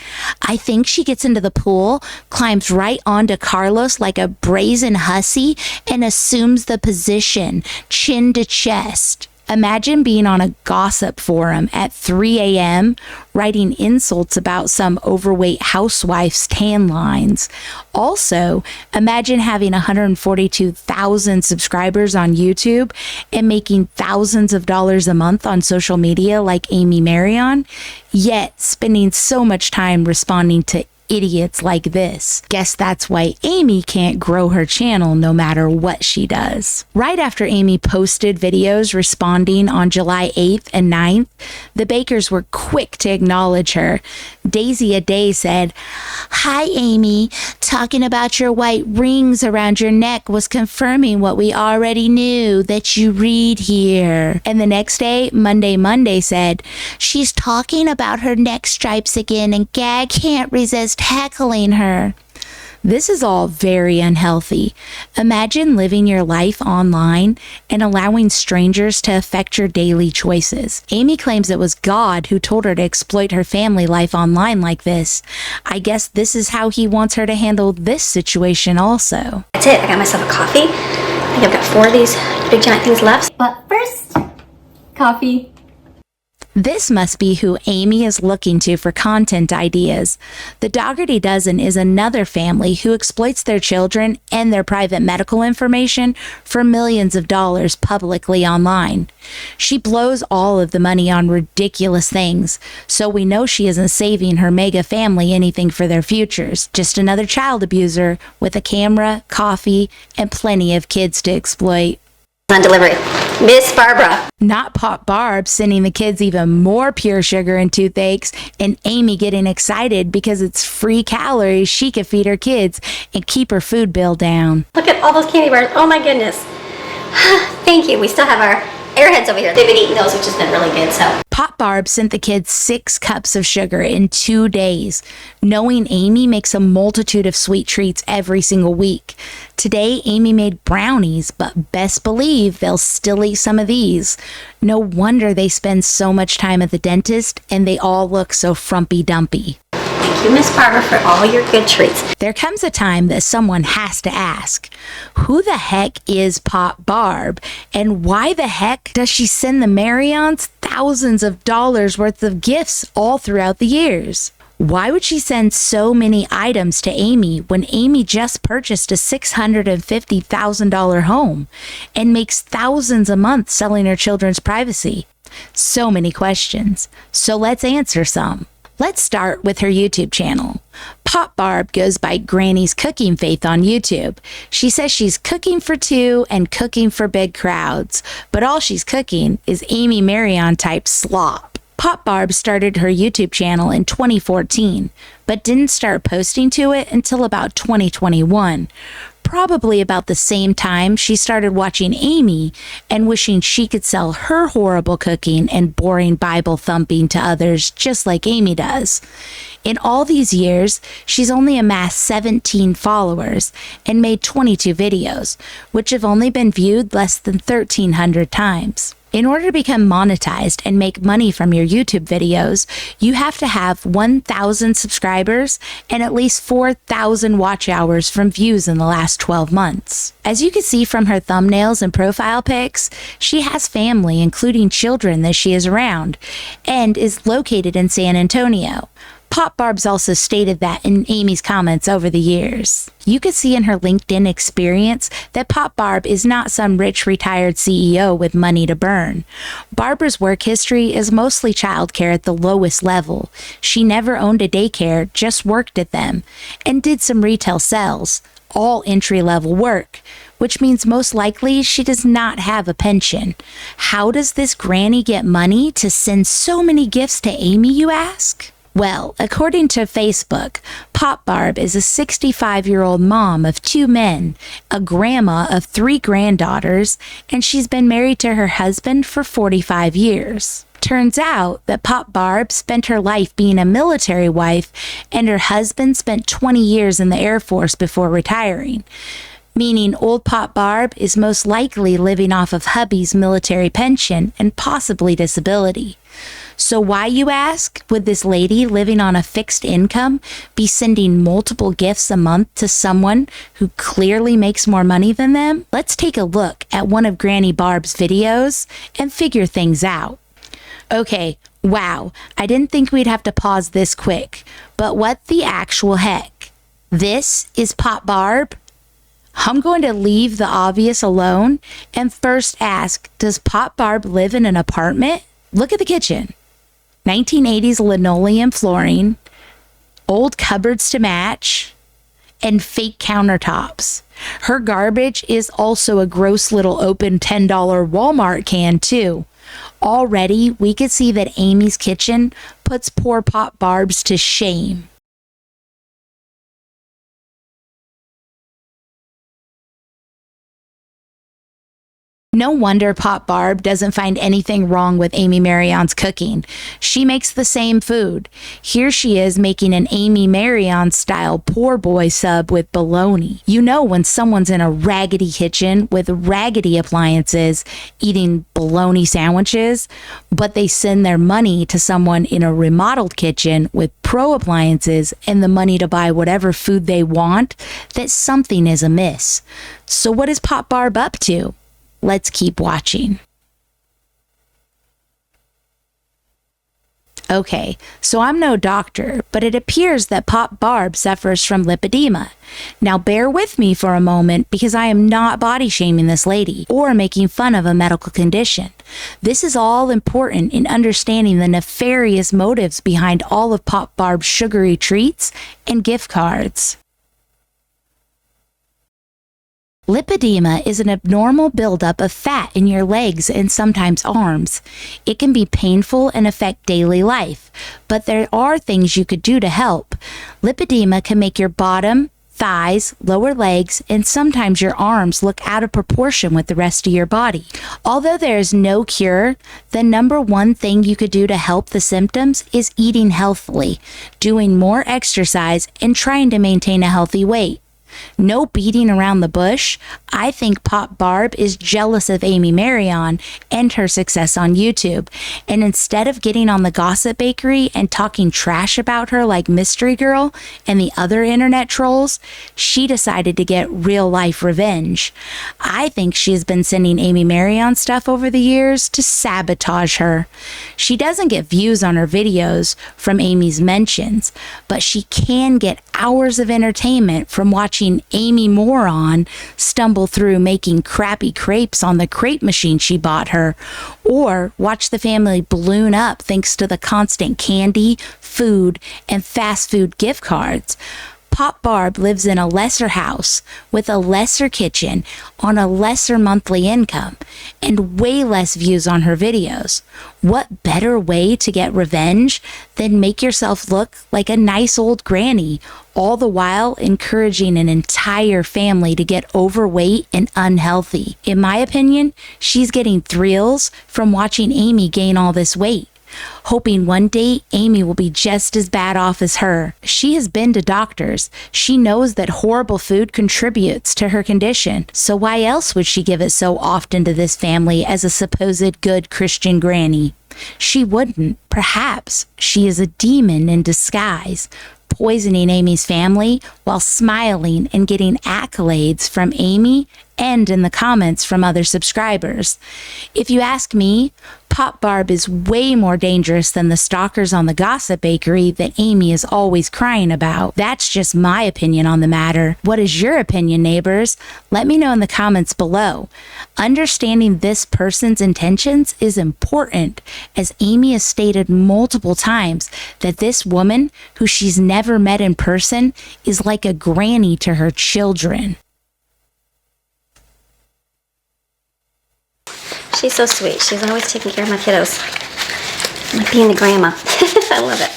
"I think she gets into the pool, climbs right onto Carlos like a brazen hussy, and assumes the position, chin to chest." Imagine being on a gossip forum at 3 a.m. writing insults about some overweight housewife's tan lines. Also, imagine having 142,000 subscribers on YouTube and making thousands of dollars a month on social media like Amy Maryon, yet spending so much time responding to idiots like this. Guess that's why Amy can't grow her channel no matter what she does. Right after Amy posted videos responding on July 8th and 9th, the bakers were quick to acknowledge her. Daisy a Day said, "Hi Amy, talking about your white rings around your neck was confirming what we already knew, that you read here." And the next day, Monday said, "She's talking about her neck stripes again and Gag can't resist heckling her." This is all very unhealthy. Imagine living your life online and allowing strangers to affect your daily choices. Amy claims it was God who told her to exploit her family life online like this. I guess this is how he wants her to handle this situation also. That's it. I got myself a coffee. I think I've got 4 of these big giant things left. But first, coffee. This must be who Amy is looking to for content ideas. The Dougherty Dozen is another family who exploits their children and their private medical information for millions of dollars publicly online. She blows all of the money on ridiculous things, so we know she isn't saving her mega family anything for their futures. Just another child abuser with a camera, coffee, and plenty of kids to exploit. On delivery, Miss Barbara. Not Pop Barb sending the kids even more pure sugar and toothaches, and Amy getting excited because it's free calories she could feed her kids and keep her food bill down. Look at all those candy bars. Oh my goodness. Thank you. We still have our airheads over here. They've been eating those, which has been really good. So Pop Barb sent the kids 6 cups of sugar in 2 days, knowing Amy makes a multitude of sweet treats every single week. Today, Amy made brownies, but best believe they'll still eat some of these. No wonder they spend so much time at the dentist and they all look so frumpy-dumpy. thank you, Miss Barbara, for all your good treats. There comes a time that someone has to ask, who the heck is Pop Barb? And why the heck does she send the Maryons thousands of dollars worth of gifts all throughout the years? Why would she send so many items to Amy when Amy just purchased a $650,000 home and makes thousands a month selling her children's privacy? So many questions. So let's answer some. Let's start with her YouTube channel. Pop Barb goes by Granny's Cooking Faith on YouTube. She says she's cooking for 2 and cooking for big crowds, but all she's cooking is Amy Maryon type slop. Pop Barb started her YouTube channel in 2014, but didn't start posting to it until about 2021. Probably about the same time she started watching Amy and wishing she could sell her horrible cooking and boring Bible thumping to others just like Amy does. In all these years, she's only amassed 17 followers and made 22 videos, which have only been viewed less than 1,300 times. In order to become monetized and make money from your YouTube videos, you have to have 1,000 subscribers and at least 4,000 watch hours from views in the last 12 months. As you can see from her thumbnails and profile pics, she has family, including children that she is around, and is located in San Antonio. Pop Barb's also stated that in Amy's comments over the years. You could see in her LinkedIn experience that Pop Barb is not some rich retired CEO with money to burn. Barbara's work history is mostly childcare at the lowest level. She never owned a daycare, just worked at them, and did some retail sales, all entry-level work, which means most likely she does not have a pension. How does this granny get money to send so many gifts to Amy, you ask? Well, according to Facebook, Pop Barb is a 65-year-old mom of 2 men, a grandma of 3 granddaughters, and she's been married to her husband for 45 years. Turns out that Pop Barb spent her life being a military wife, and her husband spent 20 years in the Air Force before retiring. Meaning old Pop Barb is most likely living off of hubby's military pension and possibly disability. So why, you ask, would this lady living on a fixed income be sending multiple gifts a month to someone who clearly makes more money than them? Let's take a look at one of Granny Barb's videos and figure things out. Okay, wow, I didn't think we'd have to pause this quick, but what the actual heck? This is Pop Barb? I'm going to leave the obvious alone and first ask, does Pop Barb live in an apartment? Look at the kitchen. 1980s linoleum flooring, old cupboards to match, and fake countertops. Her garbage is also a gross little open $10 Walmart can too. Already, we could see that Amy's kitchen puts poor Pop Barb's to shame. No wonder Pop Barb doesn't find anything wrong with Amy Maryon's cooking. She makes the same food. Here she is making an Amy Maryon style poor boy sub with bologna. You know when someone's in a raggedy kitchen with raggedy appliances eating bologna sandwiches, but they send their money to someone in a remodeled kitchen with pro appliances and the money to buy whatever food they want, that something is amiss. So what is Pop Barb up to? Let's keep watching. Okay, so I'm no doctor, but it appears that Pop Barb suffers from lipedema. Now bear with me for a moment because I am not body shaming this lady or making fun of a medical condition. This is all important in understanding the nefarious motives behind all of Pop Barb's sugary treats and gift cards. Lipedema is an abnormal buildup of fat in your legs and sometimes arms. It can be painful and affect daily life, but there are things you could do to help. Lipedema can make your bottom, thighs, lower legs, and sometimes your arms look out of proportion with the rest of your body. Although there is no cure, the number one thing you could do to help the symptoms is eating healthily, doing more exercise, and trying to maintain a healthy weight. No beating around the bush. I think Pop Barb is jealous of Amy Maryon and her success on YouTube. And instead of getting on the gossip bakery and talking trash about her like Mystery Girl and the other internet trolls, she decided to get real life revenge. I think she has been sending Amy Maryon stuff over the years to sabotage her. She doesn't get views on her videos from Amy's mentions, but she can get hours of entertainment from watching Amy Maryon stumble through making crappy crepes on the crepe machine she bought her, or watch the family balloon up thanks to the constant candy, food, and fast food gift cards. Pop Barb lives in a lesser house with a lesser kitchen on a lesser monthly income and way less views on her videos. What better way to get revenge than make yourself look like a nice old granny, all the while encouraging an entire family to get overweight and unhealthy? In my opinion, she's getting thrills from watching Amy gain all this weight, hoping one day Amy will be just as bad off as her. She has been to doctors. She knows that horrible food contributes to her condition. So why else would she give it so often to this family as a supposed good Christian granny? She wouldn't. Perhaps she is a demon in disguise, poisoning Amy's family while smiling and getting accolades from Amy and in the comments from other subscribers. If you ask me, Pop Barb is way more dangerous than the stalkers on the gossip bakery that Amy is always crying about. That's just my opinion on the matter. What is your opinion, neighbors? Let me know in the comments below. Understanding this person's intentions is important, as Amy has stated multiple times that this woman, who she's never met in person, is like a granny to her children. She's so sweet. She's always taking care of my kiddos. Like being a grandma. I love it.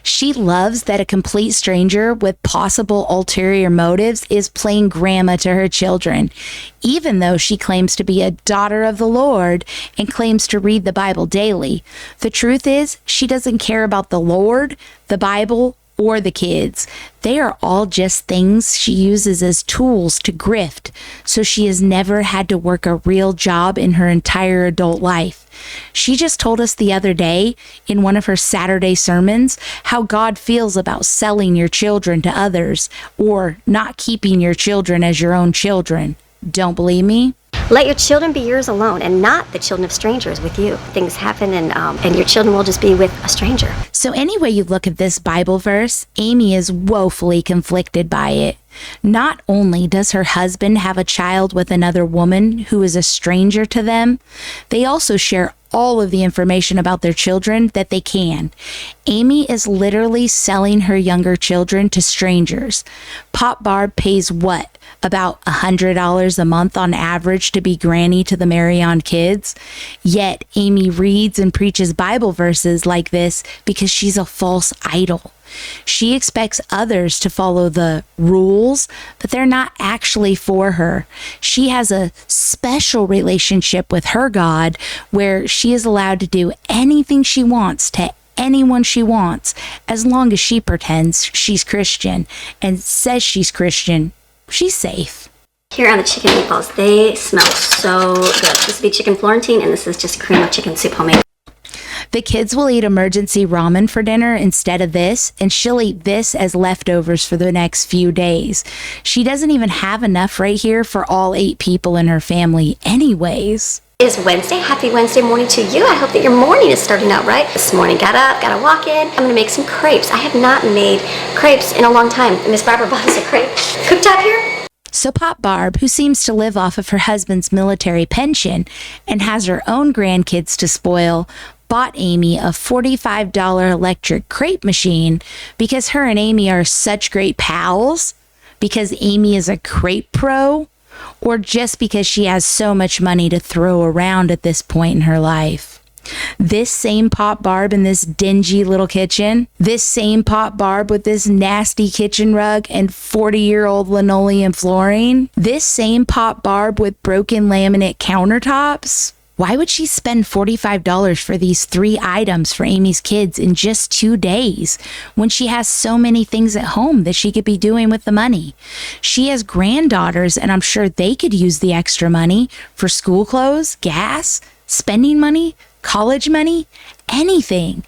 She loves that a complete stranger with possible ulterior motives is playing grandma to her children, even though she claims to be a daughter of the Lord and claims to read the Bible daily. The truth is, she doesn't care about the Lord, the Bible, or the kids. They are all just things she uses as tools to grift, so she has never had to work a real job in her entire adult life. She just told us the other day in one of her Saturday sermons how God feels about selling your children to others or not keeping your children as your own children. Don't believe me? Let your children be yours alone and not the children of strangers with you. Things happen and your children will just be with a stranger. So any way you look at this Bible verse, Amy is woefully conflicted by it. Not only does her husband have a child with another woman who is a stranger to them, they also share all of the information about their children that they can. Amy is literally selling her younger children to strangers. Pop Barb pays what? About $100 a month on average to be granny to the Maryon kids. Yet Amy reads and preaches Bible verses like this because she's a false idol. She expects others to follow the rules, but they're not actually for her. She has a special relationship with her God where she is allowed to do anything she wants to anyone she wants, as long as she pretends she's Christian and says she's Christian. She's safe. Here are the chicken meatballs. They smell so good. This would be chicken Florentine, and this is just cream of chicken soup homemade. The kids will eat emergency ramen for dinner instead of this, and she'll eat this as leftovers for the next few days. She doesn't even have enough right here for all 8 people in her family anyways. It is Wednesday. Happy Wednesday morning to you. I hope that your morning is starting out right. This morning, got up, got a walk in. I'm gonna make some crepes. I have not made crepes in a long time. Miss Barbara bought us a crepe cooktop here. So Pop Barb, who seems to live off of her husband's military pension and has her own grandkids to spoil, bought Amy a $45 electric crepe machine because her and Amy are such great pals, because Amy is a crepe pro, or just because she has so much money to throw around at this point in her life. This same Pop Barb in this dingy little kitchen, this same Pop Barb with this nasty kitchen rug and 40-year-old linoleum flooring, this same Pop Barb with broken laminate countertops. Why would she spend $45 for these 3 items for Amy's kids in just 2 days when she has so many things at home that she could be doing with the money? She has granddaughters, and I'm sure they could use the extra money for school clothes, gas, spending money, college money, anything.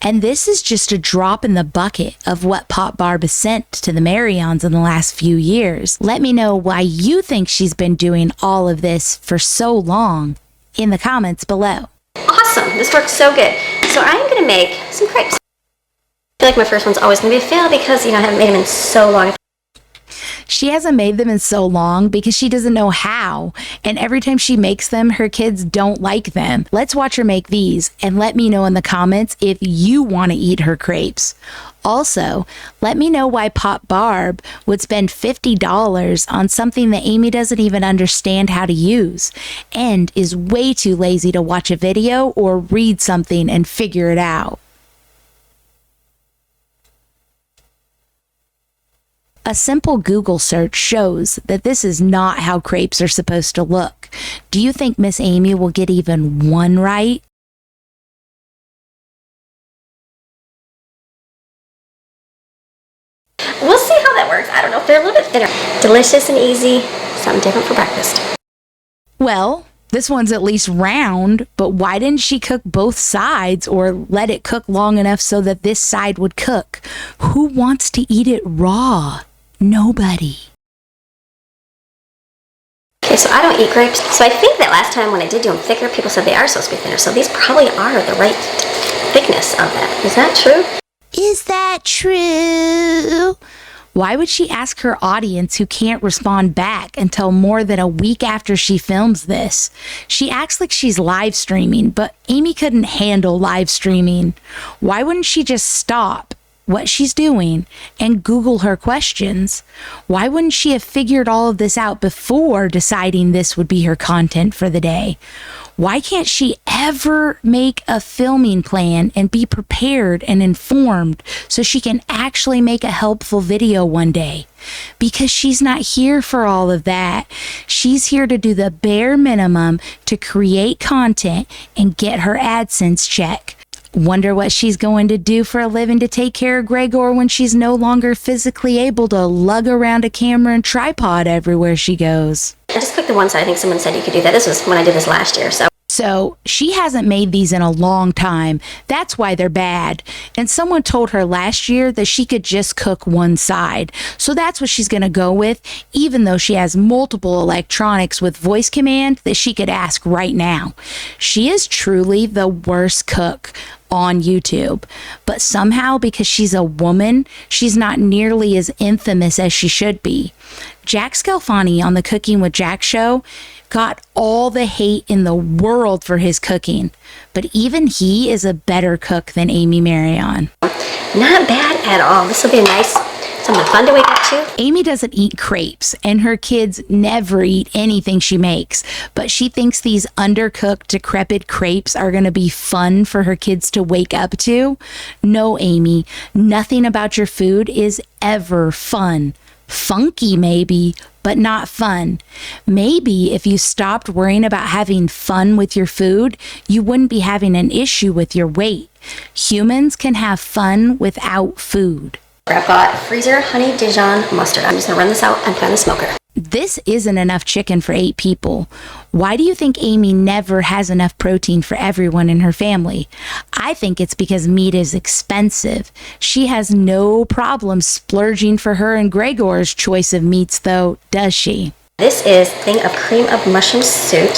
And this is just a drop in the bucket of what Pop Barb has sent to the Maryons in the last few years. Let me know why you think she's been doing all of this for so long in the comments below. Awesome. This works so good. So I'm going to make some crepes. I feel like my first one's always going to be a fail because, I haven't made them in so long. She hasn't made them in so long because she doesn't know how. And every time she makes them, her kids don't like them. Let's watch her make these and let me know in the comments if you want to eat her crepes. Also, let me know why Pop Barb would spend $50 on something that Amy doesn't even understand how to use and is way too lazy to watch a video or read something and figure it out. A simple Google search shows that this is not how crepes are supposed to look. Do you think Miss Amy will get even one right? We'll see how that works. I don't know if they're a little bit thinner. Delicious and easy. Something different for breakfast. Well, this one's at least round, but why didn't she cook both sides or let it cook long enough so that this side would cook? Who wants to eat it raw? Nobody. Okay, so I don't eat grapes. So I think that last time when I did do them thicker, people said they are supposed to be thinner. So these probably are the right thickness of that. Is that true? Is that true? Why would she ask her audience who can't respond back until more than a week after she films this? She acts like she's live streaming, but Amy couldn't handle live streaming. Why wouldn't she just stop what she's doing and Google her questions? Why wouldn't she have figured all of this out before deciding this would be her content for the day? Why can't she ever make a filming plan and be prepared and informed so she can actually make a helpful video one day? Because she's not here for all of that. She's here to do the bare minimum to create content and get her AdSense check. Wonder what she's going to do for a living to take care of Gregor when she's no longer physically able to lug around a camera and tripod everywhere she goes. I just clicked the one side. I think someone said you could do that. This was when I did this last year, So she hasn't made these in a long time. That's why they're bad. And someone told her last year that she could just cook one side. So that's what she's going to go with, even though she has multiple electronics with voice command that she could ask right now. She is truly the worst cook on YouTube. But somehow, because she's a woman, she's not nearly as infamous as she should be. Jack Scalfani on the Cooking with Jack show got all the hate in the world for his cooking, but even he is a better cook than Amy Maryon. not bad at all. This will be a nice Something fun to wake up to. Amy doesn't eat crepes, and her kids never eat anything she makes, but she thinks these undercooked, decrepit crepes are going to be fun for her kids to wake up to. No, Amy, nothing about your food is ever fun. Funky, maybe, but not fun. Maybe if you stopped worrying about having fun with your food, you wouldn't be having an issue with your weight. Humans can have fun without food. I've got freezer honey Dijon mustard. I'm just gonna run this out and put it in the smoker. This isn't enough chicken for 8 people. Why do you think Amy never has enough protein for everyone in her family? I think it's because meat is expensive. She has no problem splurging for her and Gregor's choice of meats, though, does she? This is a thing of cream of mushroom soup.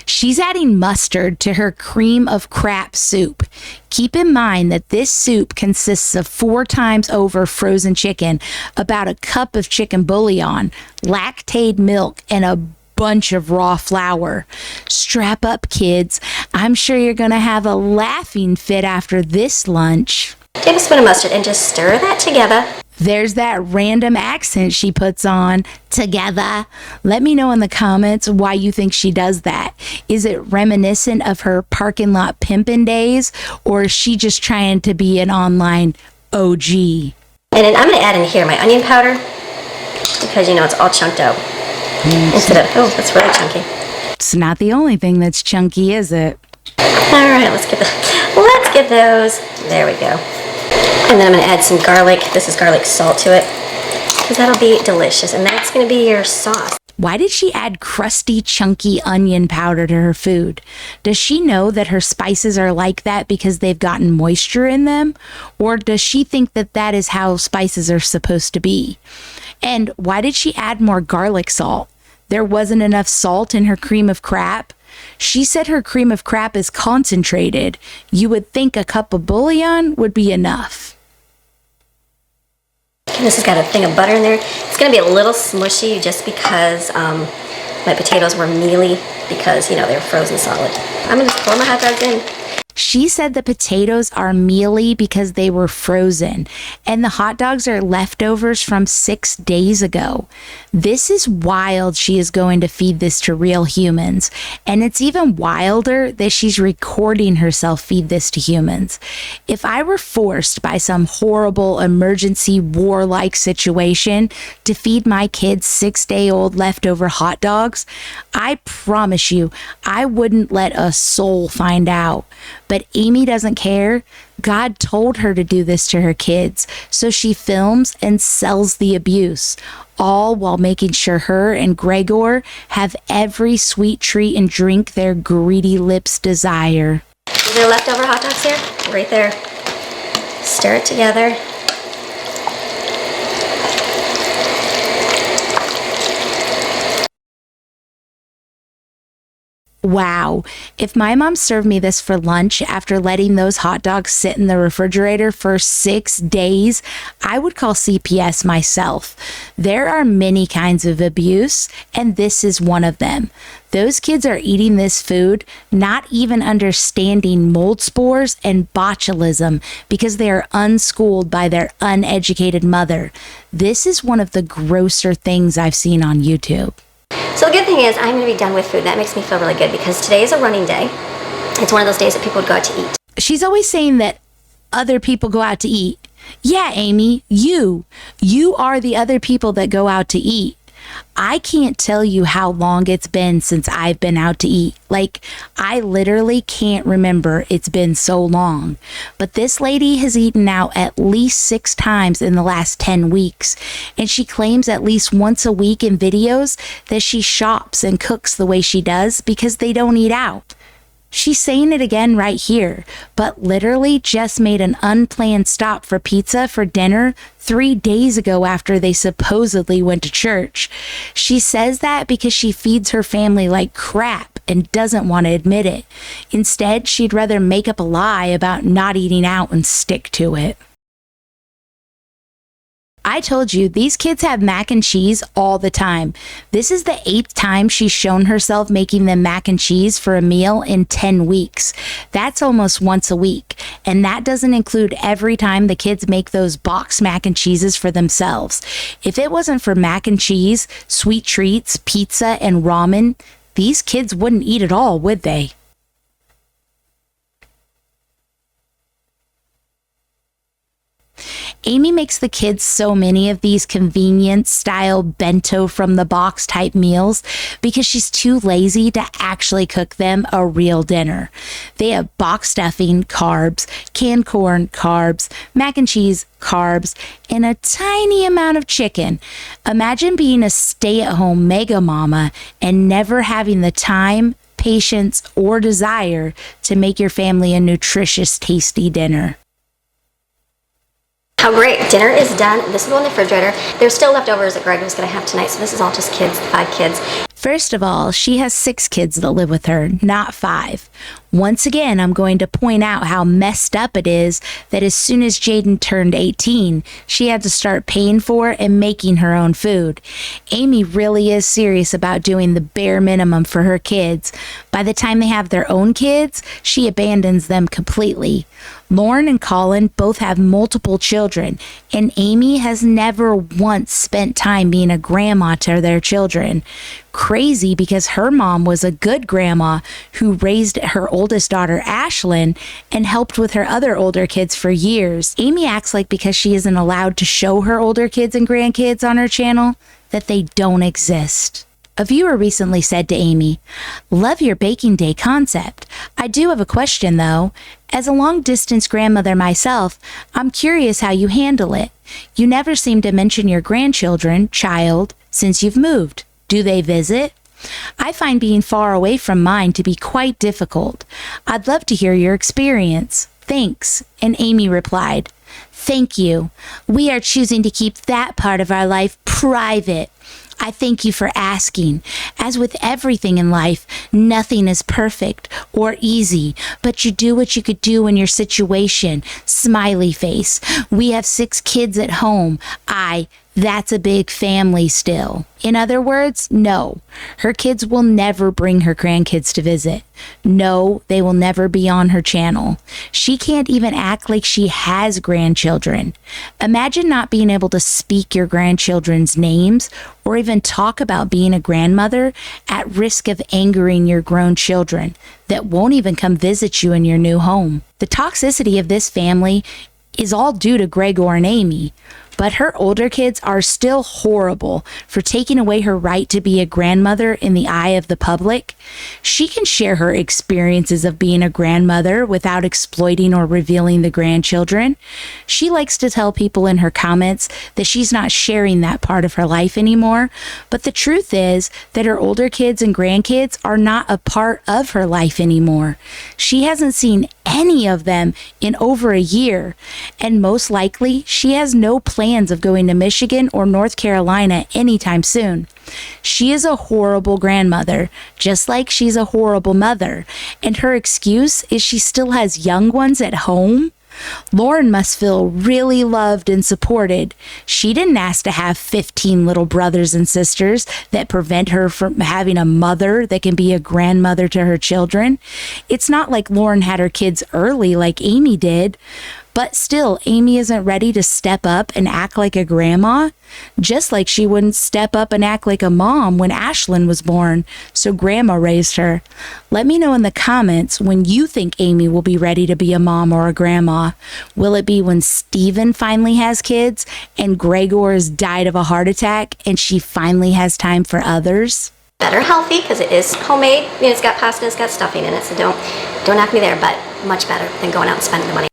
She's adding mustard to her cream of crap soup. Keep in mind that this soup consists of 4 times over frozen chicken, about a cup of chicken bouillon, lactate milk, and a bunch of raw flour. Strap up, kids. I'm sure you're going to have a laughing fit after this lunch. Tablespoon of mustard and just stir that together. There's that random accent she puts on, together. Let me know in the comments why you think she does that. Is it reminiscent of her parking lot pimpin' days, or is she just trying to be an online OG? And then I'm going to add in here my onion powder because, you know, it's all chunked out. Instead of, oh, that's really chunky. It's not the only thing that's chunky, is it? All right, let's get those. There we go. And then I'm going to add some garlic. This is garlic salt to it because that'll be delicious. And that's going to be your sauce. Why did she add crusty, chunky onion powder to her food? Does she know that her spices are like that because they've gotten moisture in them? Or does she think that that is how spices are supposed to be? And why did she add more garlic salt? There wasn't enough salt in her cream of crap? She said her cream of crap is concentrated. You would think a cup of bouillon would be enough. And this has got a thing of butter in there. It's going to be a little smushy just because my potatoes were mealy because, you know, they were frozen solid. I'm going to just pour my hot dogs in. She said the potatoes are mealy because they were frozen, and the hot dogs are leftovers from 6 days ago. This is wild she is going to feed this to real humans, and it's even wilder that she's recording herself feed this to humans. If I were forced by some horrible emergency war-like situation to feed my kids 6-day-old leftover hot dogs, I promise you I wouldn't let a soul find out. But Amy doesn't care. God told her to do this to her kids, so she films and sells the abuse, all while making sure her and Gregor have every sweet treat and drink their greedy lips desire. Is there leftover hot dogs here? Right there. Stir it together. Wow, if my mom served me this for lunch after letting those hot dogs sit in the refrigerator for 6 days, I would call CPS myself. There are many kinds of abuse, and this is one of them. Those kids are eating this food, not even understanding mold spores and botulism because they are unschooled by their uneducated mother. This is one of the grosser things I've seen on YouTube. So the good thing is I'm going to be done with food. That makes me feel really good because today is a running day. It's one of those days that people would go out to eat. She's always saying that other people go out to eat. Yeah, Amy, you are the other people that go out to eat. I can't tell you how long it's been since I've been out to eat. Like, I literally can't remember. It's been so long. But this lady has eaten out at least 6 times in the last 10 weeks. And she claims at least once a week in videos that she shops and cooks the way she does because they don't eat out. She's saying it again right here, but literally just made an unplanned stop for pizza for dinner 3 days ago after they supposedly went to church. She says that because she feeds her family like crap and doesn't want to admit it. Instead, she'd rather make up a lie about not eating out and stick to it. I told you, these kids have mac and cheese all the time. This is the 8th time she's shown herself making them mac and cheese for a meal in 10 weeks. That's almost once a week. And that doesn't include every time the kids make those boxed mac and cheeses for themselves. If it wasn't for mac and cheese, sweet treats, pizza, and ramen, these kids wouldn't eat at all, would they? Amy makes the kids so many of these convenience style bento from the box type meals because she's too lazy to actually cook them a real dinner. They have box stuffing, carbs, canned corn, carbs, mac and cheese, carbs, and a tiny amount of chicken. Imagine being a stay-at-home mega mama and never having the time, patience, or desire to make your family a nutritious, tasty dinner. How great. Dinner is done. This is on the refrigerator. There's still leftovers that Greg was going to have tonight, so this is all just kids, 5 kids. First of all, she has 6 kids that live with her, not 5. Once again, I'm going to point out how messed up it is that as soon as Jaden turned 18, she had to start paying for and making her own food. Amy really is serious about doing the bare minimum for her kids. By the time they have their own kids, she abandons them completely. Lauren and Colin both have multiple children, and Amy has never once spent time being a grandma to their children. Crazy because her mom was a good grandma who raised her oldest daughter, Ashlyn, and helped with her other older kids for years. Amy acts like because she isn't allowed to show her older kids and grandkids on her channel, that they don't exist. A viewer recently said to Amy, "Love your baking day concept. I do have a question though. As a long-distance grandmother myself, I'm curious how you handle it. You never seem to mention your grandchildren, since you've moved. Do they visit? I find being far away from mine to be quite difficult. I'd love to hear your experience. Thanks." And Amy replied, "Thank you. We are choosing to keep that part of our life private. I thank you for asking. As with everything in life, nothing is perfect or easy, but you do what you could do in your situation. Smiley face. We have 6 kids at home. That's a big family still." In other words, no, her kids will never bring her grandkids to visit. No, they will never be on her channel. She can't even act like she has grandchildren. Imagine not being able to speak your grandchildren's names or even talk about being a grandmother at risk of angering your grown children that won't even come visit you in your new home. The toxicity of this family is all due to Gregor and Amy. But her older kids are still horrible for taking away her right to be a grandmother in the eye of the public. She can share her experiences of being a grandmother without exploiting or revealing the grandchildren. She likes to tell people in her comments that she's not sharing that part of her life anymore. But the truth is that her older kids and grandkids are not a part of her life anymore. She hasn't seen any of them in over a year, and most likely she has no plans of going to Michigan or North Carolina anytime soon. She is a horrible grandmother, just like she's a horrible mother, and her excuse is she still has young ones at home. Lauren must feel really loved and supported. She didn't ask to have 15 little brothers and sisters that prevent her from having a mother that can be a grandmother to her children. It's not like Lauren had her kids early like Amy did. But still, Amy isn't ready to step up and act like a grandma, just like she wouldn't step up and act like a mom when Ashlyn was born, so grandma raised her. Let me know in the comments when you think Amy will be ready to be a mom or a grandma. Will it be when Steven finally has kids and Gregor has died of a heart attack and she finally has time for others? Better healthy because it is homemade. You know, it's got pasta, it's got stuffing in it, so don't knock me there, but much better than going out and spending the money.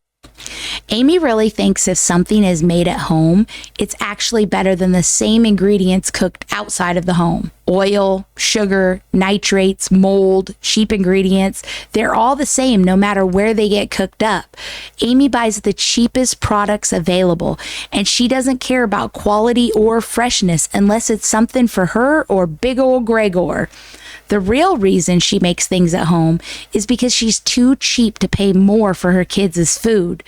Amy really thinks if something is made at home, it's actually better than the same ingredients cooked outside of the home. Oil, sugar, nitrates, mold, cheap ingredients, they're all the same no matter where they get cooked up. Amy buys the cheapest products available, and she doesn't care about quality or freshness unless it's something for her or big old Gregor. The real reason she makes things at home is because she's too cheap to pay more for her kids' food.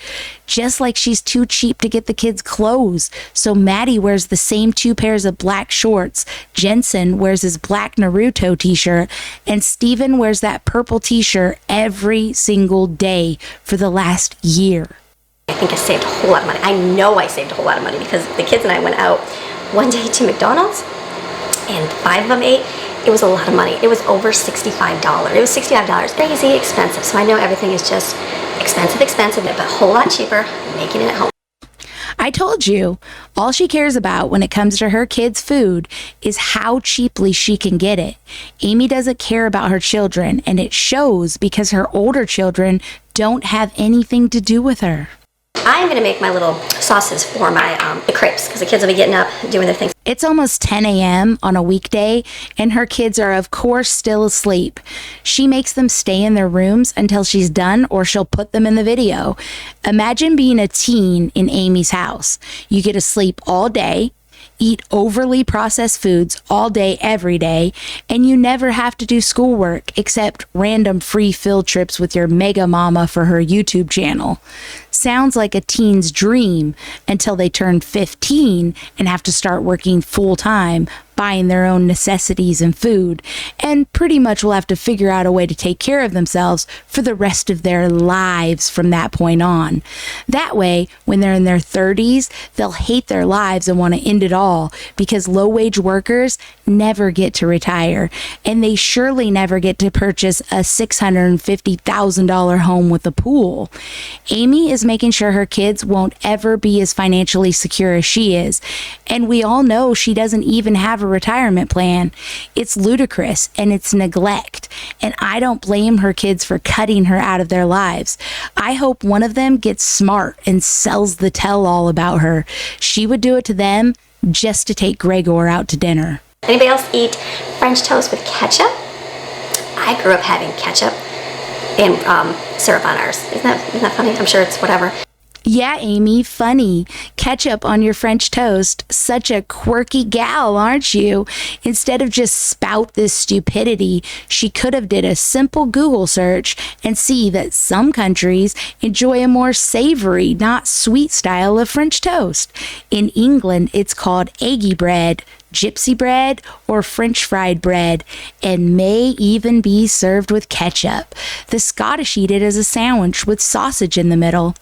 Just like she's too cheap to get the kids clothes. So Maddie wears the same 2 pairs of black shorts, Jensen wears his black Naruto t-shirt, and Steven wears that purple t-shirt every single day for the last year. I think I saved a whole lot of money. I know I saved a whole lot of money because the kids and I went out one day to McDonald's and 5 of them ate. It was a lot of money. It was over $65. It was $65. Crazy expensive. So I know everything is just expensive, but a whole lot cheaper making it at home. I told you, all she cares about when it comes to her kids' food is how cheaply she can get it. Amy doesn't care about her children, and it shows because her older children don't have anything to do with her. I'm going to make my little sauces for my the crepes because the kids will be getting up, doing their things. It's almost 10 a.m. on a weekday, and her kids are, of course, still asleep. She makes them stay in their rooms until she's done, or she'll put them in the video. Imagine being a teen in Amy's house. You get to sleep all day, eat overly processed foods all day, every day, and you never have to do schoolwork except random free field trips with your mega mama for her YouTube channel. Sounds like a teen's dream until they turn 15 and have to start working full time, buying their own necessities and food, and pretty much will have to figure out a way to take care of themselves for the rest of their lives from that point on. That way, when they're in their 30s, they'll hate their lives and want to end it all because low-wage workers never get to retire, and they surely never get to purchase a $650,000 home with a pool. Amy is making sure her kids won't ever be as financially secure as she is, and we all know she doesn't even have a retirement plan. It's ludicrous and it's neglect, and I don't blame her kids for cutting her out of their lives. I hope one of them gets smart and sells the tell-all about her. She would do it to them just to take Gregor out to dinner. Anybody else eat French toast with ketchup? I grew up having ketchup and syrup on ours. Isn't that funny? I'm sure it's whatever. Yeah, Amy, funny. Ketchup on your French toast. Such a quirky gal, aren't you? Instead of just spout this stupidity, she could have did a simple Google search and see that some countries enjoy a more savory, not sweet style of French toast. In England, it's called eggy bread, gypsy bread, or French fried bread, and may even be served with ketchup. The Scottish eat it as a sandwich with sausage in the middle.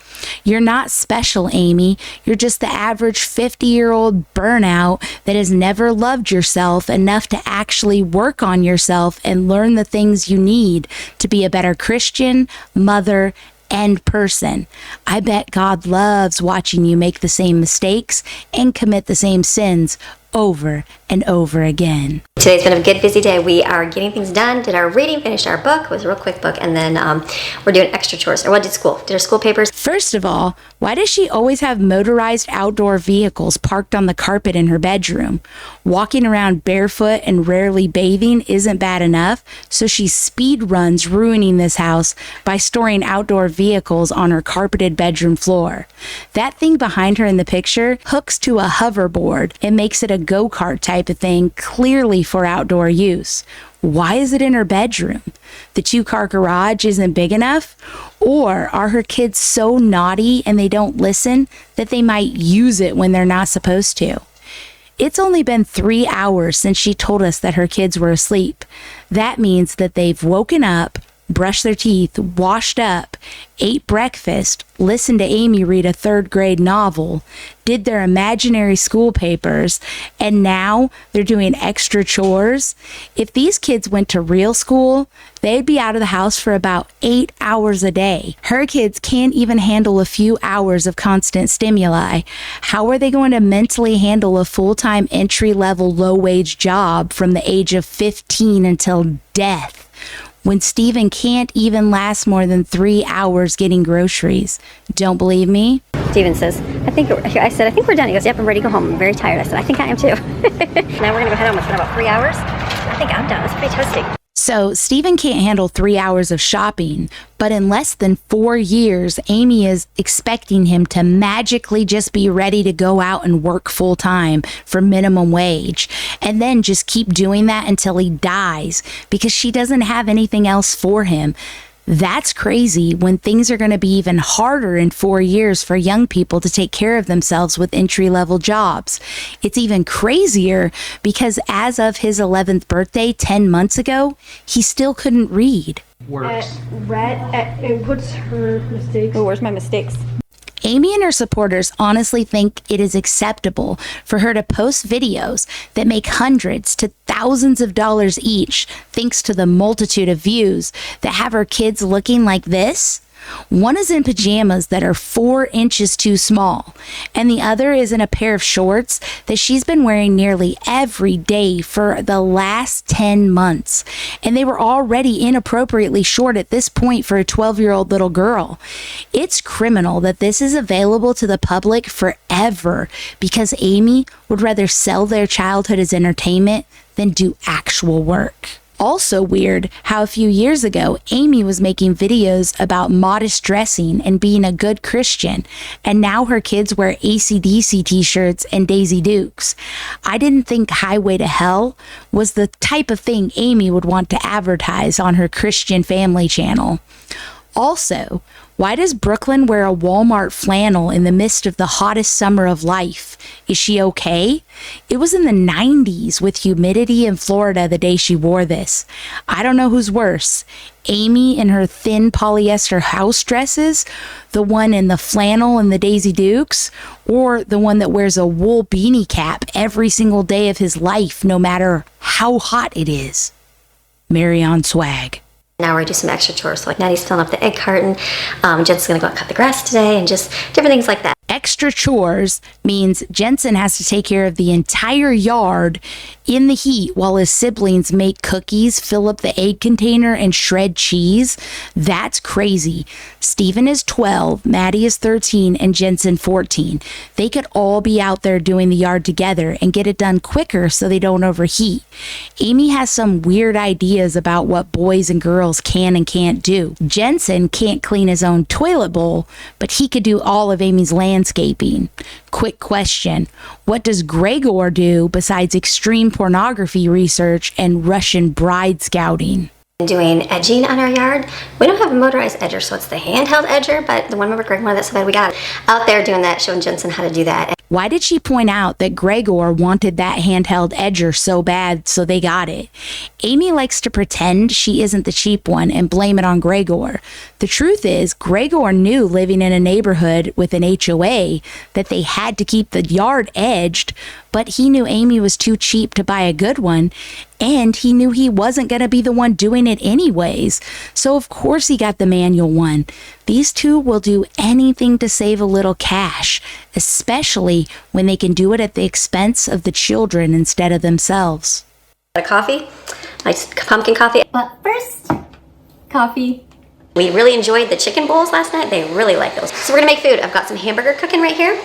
You're not special, Amy. You're just the average 50-year-old burnout that has never loved yourself enough to actually work on yourself and learn the things you need to be a better Christian, mother, and person. I bet God loves watching you make the same mistakes and commit the same sins over and over again. Today's been a good busy day. We are getting things done, did our reading, finished our book. It was a real quick book, and then we're doing extra chores. Or what did school? Did our school papers. First of all, why does she always have motorized outdoor vehicles parked on the carpet in her bedroom? Walking around barefoot and rarely bathing isn't bad enough, so she speed runs ruining this house by storing outdoor vehicles on her carpeted bedroom floor. That thing behind her in the picture hooks to a hoverboard and makes it a go-kart type of thing, clearly for outdoor use. Why is it in her bedroom? The 2-car garage isn't big enough? Or are her kids so naughty and they don't listen that they might use it when they're not supposed to? It's only been 3 hours since she told us that her kids were asleep. That means that they've woken up, brushed their teeth, washed up, ate breakfast, listened to Amy read a 3rd grade novel, did their imaginary school papers, and now they're doing extra chores. If these kids went to real school, they'd be out of the house for about 8 hours a day. Her kids can't even handle a few hours of constant stimuli. How are they going to mentally handle a full-time entry-level low-wage job from the age of 15 until death, when Steven can't even last more than 3 hours getting groceries? Don't believe me? Steven says, I think we're done. He goes, yep, I'm ready to go home. I'm very tired. I said, I think I am too. Now we're going to go head home. It's been about 3 hours. I think I'm done. It's pretty toasty. So Stephen can't handle 3 hours of shopping, but in less than 4 years, Amy is expecting him to magically just be ready to go out and work full time for minimum wage, and then just keep doing that until he dies because she doesn't have anything else for him. That's crazy when things are going to be even harder in 4 years for young people to take care of themselves with entry-level jobs. It's even crazier because as of his 11th birthday 10 months ago, he still couldn't read. Works. What's her mistakes? Oh, where's my mistakes? Amy and her supporters honestly think it is acceptable for her to post videos that make hundreds to thousands of dollars each, thanks to the multitude of views, that have her kids looking like this. One is in pajamas that are 4 inches too small, and the other is in a pair of shorts that she's been wearing nearly every day for the last 10 months. And they were already inappropriately short at this point for a 12-year-old little girl. It's criminal that this is available to the public forever because Amy would rather sell their childhood as entertainment than do actual work. Also weird how a few years ago, Amy was making videos about modest dressing and being a good Christian, and now her kids wear AC/DC t-shirts and Daisy Dukes. I didn't think Highway to Hell was the type of thing Amy would want to advertise on her Christian family channel. Also, why does Brooklyn wear a Walmart flannel in the midst of the hottest summer of life? Is she okay? It was in the 90s with humidity in Florida the day she wore this. I don't know who's worse, Amy in her thin polyester house dresses, the one in the flannel and the Daisy Dukes, or the one that wears a wool beanie cap every single day of his life, no matter how hot it is. Maryon swag. Now we're gonna do some extra chores. So like Maddie's filling up the egg carton. Jen's gonna go out and cut the grass today and just different things like that. Extra chores means Jensen has to take care of the entire yard in the heat while his siblings make cookies, fill up the egg container, and shred cheese. That's crazy. Stephen is 12, Maddie is 13, and Jensen 14. They could all be out there doing the yard together and get it done quicker so they don't overheat. Amy has some weird ideas about what boys and girls can and can't do. Jensen can't clean his own toilet bowl, but he could do all of Amy's landscaping. Quick question. What does Gregor do besides extreme pornography research and Russian bride scouting? Doing edging on our yard. We don't have a motorized edger, so it's the handheld edger, but the one remember Greg wanted that so bad we got it. Out there doing that, showing Jensen how to do that. Why did she point out that Gregor wanted that handheld edger so bad, so they got it? Amy likes to pretend she isn't the cheap one and blame it on Gregor. The truth is, Gregor knew living in a neighborhood with an HOA that they had to keep the yard edged, but he knew Amy was too cheap to buy a good one, and he knew he wasn't going to be the one doing it anyways. So of course he got the manual one. These two will do anything to save a little cash, especially when they can do it at the expense of the children instead of themselves. A coffee, nice pumpkin coffee. But first, coffee. We really enjoyed the chicken bowls last night. They really like those. So we're gonna make food. I've got some hamburger cooking right here,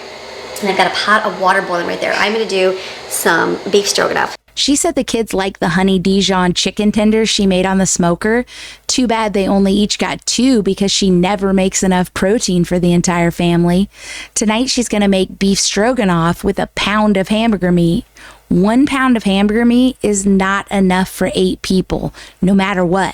and I've got a pot of water boiling right there. I'm gonna do some beef stroganoff. She said the kids like the honey Dijon chicken tenders she made on the smoker. Too bad they only each got 2 because she never makes enough protein for the entire family. Tonight she's going to make beef stroganoff with a pound of hamburger meat. 1 pound of hamburger meat is not enough for 8 people, no matter what.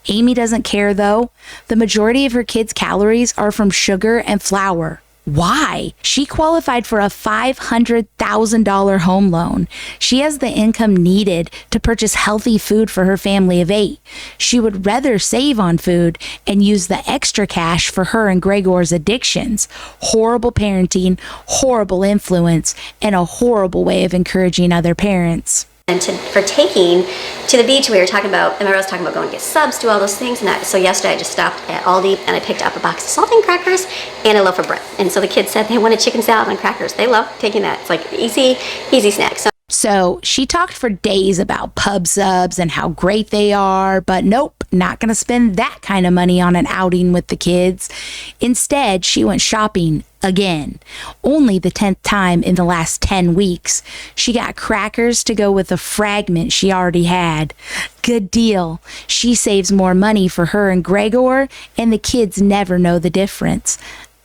Amy doesn't care though. The majority of her kids' calories are from sugar and flour. Why? She qualified for a $500,000 home loan. She has the income needed to purchase healthy food for her family of 8. She would rather save on food and use the extra cash for her and Gregor's addictions. Horrible parenting, horrible influence, and a horrible way of encouraging other parents. And for taking to the beach, we were talking about, remember I was talking about going to get subs, do all those things. So yesterday I just stopped at Aldi and I picked up a box of saltine crackers and a loaf of bread. And so the kids said they wanted chicken salad and crackers. They love taking that. It's like easy snack. So she talked for days about pub subs and how great they are, but nope, not going to spend that kind of money on an outing with the kids. Instead, she went shopping again. Only the 10th time in the last 10 weeks. She got crackers to go with a fragment she already had. Good deal. She saves more money for her and Gregor, and the kids never know the difference.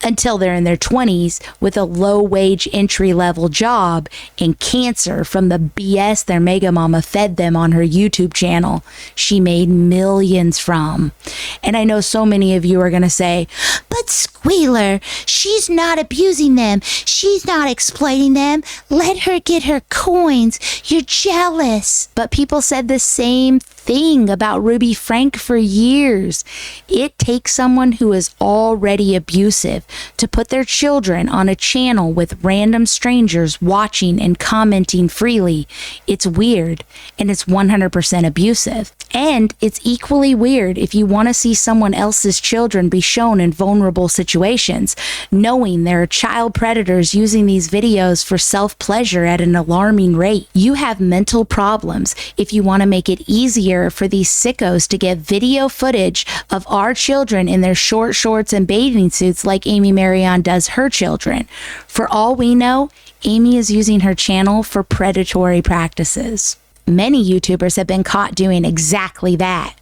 Until they're in their 20s with a low-wage entry-level job and cancer from the BS their mega mama fed them on her YouTube channel she made millions from. And I know so many of you are going to say, but Squealer, she's not abusing them. She's not exploiting them. Let her get her coins. You're jealous. But people said the same thing about Ruby Frank for years. It takes someone who is already abusive to put their children on a channel with random strangers watching and commenting freely. It's weird, and it's 100% abusive. And it's equally weird if you want to see someone else's children be shown in vulnerable situations, knowing there are child predators using these videos for self-pleasure at an alarming rate. You have mental problems if you want to make it easier for these sickos to get video footage of our children in their short shorts and bathing suits like Amy Maryon does her children. For all we know, Amy is using her channel for predatory practices. Many YouTubers have been caught doing exactly that.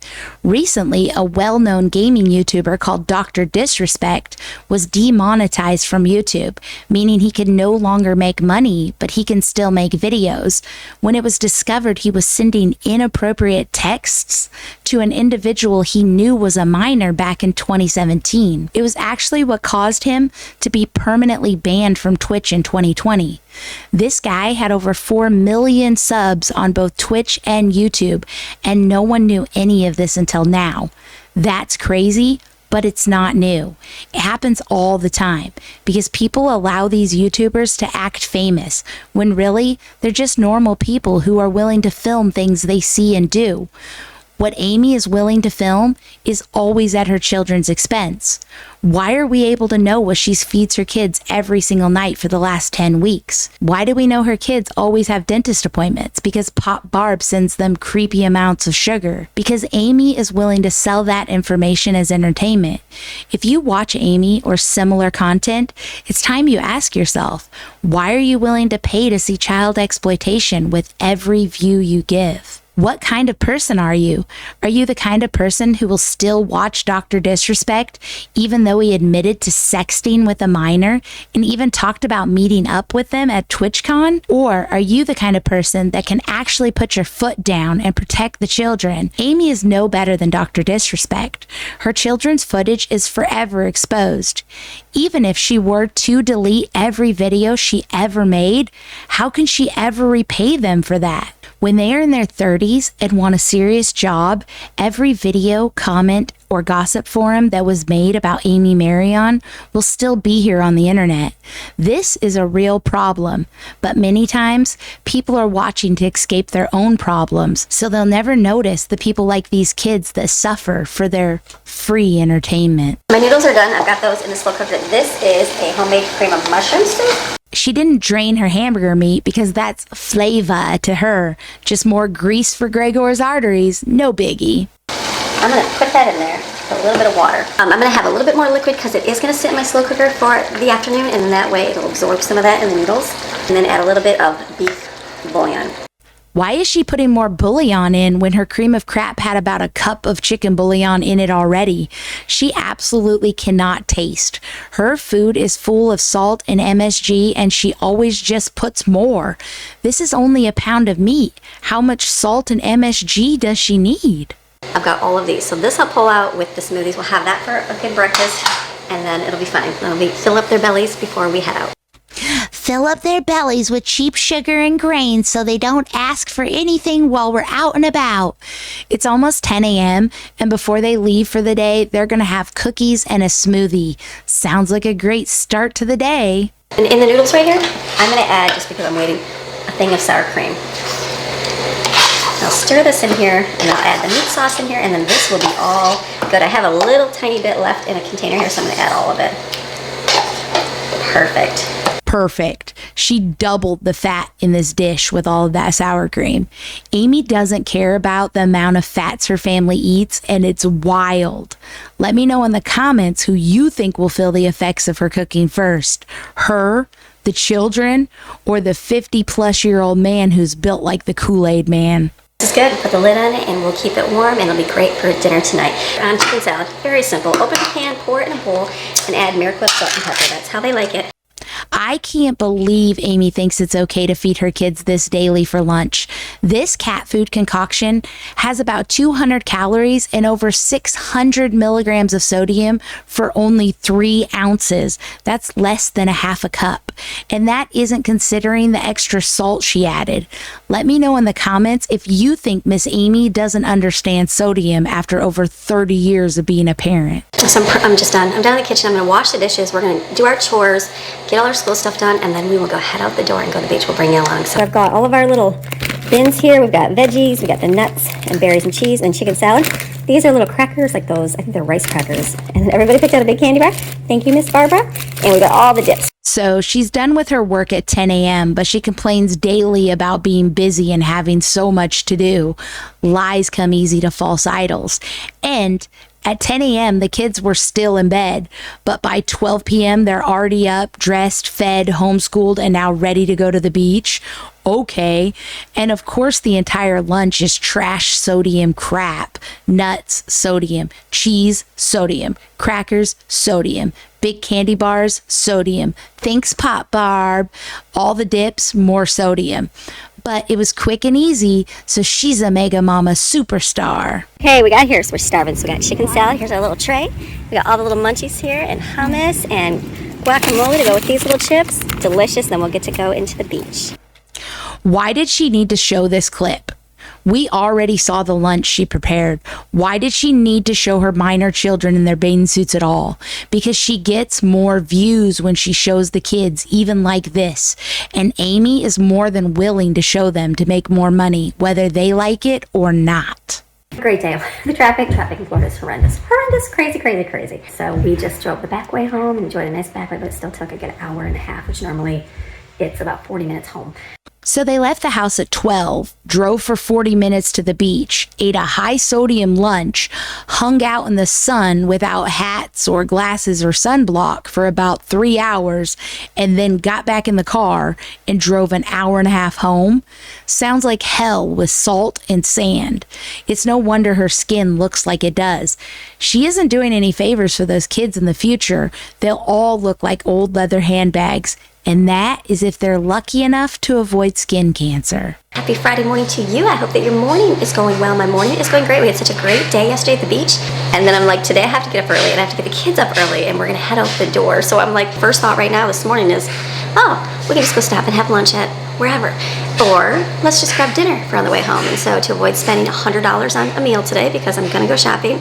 Recently, a well-known gaming YouTuber called Dr. Disrespect was demonetized from YouTube, meaning he could no longer make money, but he can still make videos. When it was discovered he was sending inappropriate texts to an individual he knew was a minor back in 2017. It was actually what caused him to be permanently banned from Twitch in 2020. This guy had over 4 million subs on both Twitch and YouTube, and no one knew any of this until now. That's crazy, but it's not new. It happens all the time because people allow these YouTubers to act famous when really they're just normal people who are willing to film things they see and do. What Amy is willing to film is always at her children's expense. Why are we able to know what she feeds her kids every single night for the last 10 weeks? Why do we know her kids always have dentist appointments? Because Pop Barb sends them creepy amounts of sugar. Because Amy is willing to sell that information as entertainment. If you watch Amy or similar content, it's time you ask yourself, why are you willing to pay to see child exploitation with every view you give? What kind of person are you? Are you the kind of person who will still watch Dr. Disrespect, even though he admitted to sexting with a minor and even talked about meeting up with them at TwitchCon? Or are you the kind of person that can actually put your foot down and protect the children? Amy is no better than Dr. Disrespect. Her children's footage is forever exposed. Even if she were to delete every video she ever made, how can she ever repay them for that? When they are in their 30s and want a serious job, every video, comment, or gossip forum that was made about Amy Maryon will still be here on the internet. This is a real problem, but many times people are watching to escape their own problems, so they'll never notice the people like these kids that suffer for their free entertainment. My noodles are done. I've got those in the slow cooker. This is a homemade cream of mushroom soup. She didn't drain her hamburger meat because that's flavor to her. Just more grease for Gregor's arteries. No biggie. I'm going to put that in there with a little bit of water. I'm going to have a little bit more liquid because it is going to sit in my slow cooker for the afternoon, and that way it'll absorb some of that in the noodles. And then add a little bit of beef bouillon. Why is she putting more bouillon in when her cream of crap had about a cup of chicken bouillon in it already? She absolutely cannot taste. Her food is full of salt and MSG, and she always just puts more. This is only a pound of meat. How much salt and MSG does she need? I've got all of these. So this I'll pull out with the smoothies. We'll have that for a good breakfast, and then it'll be fine. It'll fill up their bellies before we head out. Fill up their bellies with cheap sugar and grains so they don't ask for anything while we're out and about. It's almost 10 a.m. and before they leave for the day, they're going to have cookies and a smoothie. Sounds like a great start to the day. And in the noodles right here, I'm going to add, just because I'm waiting, a thing of sour cream. I'll stir this in here, and I'll add the meat sauce in here, and then this will be all good. I have a little tiny bit left in a container here, so I'm going to add all of it. Perfect. Perfect. She doubled the fat in this dish with all of that sour cream. Amy doesn't care about the amount of fats her family eats, and it's wild. Let me know in the comments who you think will feel the effects of her cooking first. Her, the children, or the 50-plus-year-old man who's built like the Kool-Aid man. This is good. Put the lid on it and we'll keep it warm and it'll be great for dinner tonight. On chicken salad, very simple. Open the pan, pour it in a bowl, and add Miracle salt and pepper. That's how they like it. I can't believe Amy thinks it's okay to feed her kids this daily for lunch. This cat food concoction has about 200 calories and over 600 milligrams of sodium for only 3 ounces. That's less than a half a cup. And that isn't considering the extra salt she added. Let me know in the comments if you think Miss Amy doesn't understand sodium after over 30 years of being a parent. So I'm just done. I'm down in the kitchen. I'm going to wash the dishes. We're going to do our chores, get all our school stuff done, and then we will go head out the door and go to the beach. We'll bring you along. So I've got all of our little bins here. We've got veggies, we got the nuts and berries and cheese and chicken salad. These are little crackers like those. I think they're rice crackers. And everybody picked out a big candy bar. Thank you, Miss Barbara. And we got all the dips. So she's done with her work at 10 a.m., but she complains daily about being busy and having so much to do. Lies come easy to false idols. And at 10 a.m., the kids were still in bed, but by 12 p.m., they're already up, dressed, fed, homeschooled, and now ready to go to the beach. Okay. And of course, the entire lunch is trash sodium crap. Nuts, sodium. Cheese, sodium. Crackers, sodium. Big candy bars, sodium. Thanks, Pop Barb. All the dips, more sodium. But it was quick and easy, so she's a mega mama superstar. Okay, we got here, so we're starving. So we got chicken salad. Here's our little tray. We got all the little munchies here and hummus and guacamole to go with these little chips. Delicious. Then we'll get to go into the beach. Why did she need to show this clip? We already saw the lunch she prepared. Why did she need to show her minor children in their bathing suits at all? Because she gets more views when she shows the kids, even like this. And Amy is more than willing to show them to make more money, whether they like it or not. Great day. The traffic in Florida is horrendous. Horrendous, crazy, crazy, crazy. So we just drove the back way home and enjoyed a nice back way, but it still took a good hour and a half, which normally it's about 40 minutes home. So they left the house at 12, drove for 40 minutes to the beach, ate a high sodium lunch, hung out in the sun without hats or glasses or sunblock for about 3 hours, and then got back in the car and drove an hour and a half home. Sounds like hell with salt and sand. It's no wonder her skin looks like it does. She isn't doing any favors for those kids in the future. They'll all look like old leather handbags. And that is if they're lucky enough to avoid skin cancer. Happy Friday morning to you. I hope that your morning is going well. My morning is going great. We had such a great day yesterday at the beach. And then I'm like, today I have to get up early and I have to get the kids up early and we're going to head out the door. So I'm like, first thought right now this morning is, oh, we can just go stop and have lunch at wherever. Or let's just grab dinner for on the way home. And so to avoid spending $100 on a meal today because I'm going to go shopping.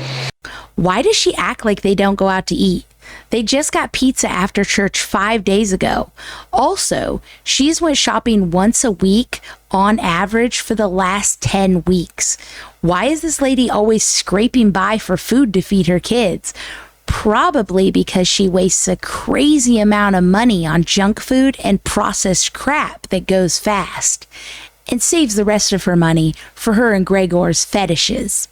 Why does she act like they don't go out to eat? They just got pizza after church 5 days ago. Also, she's went shopping once a week on average for the last 10 weeks. Why is this lady always scraping by for food to feed her kids? Probably because she wastes a crazy amount of money on junk food and processed crap that goes fast, and saves the rest of her money for her and Gregor's fetishes.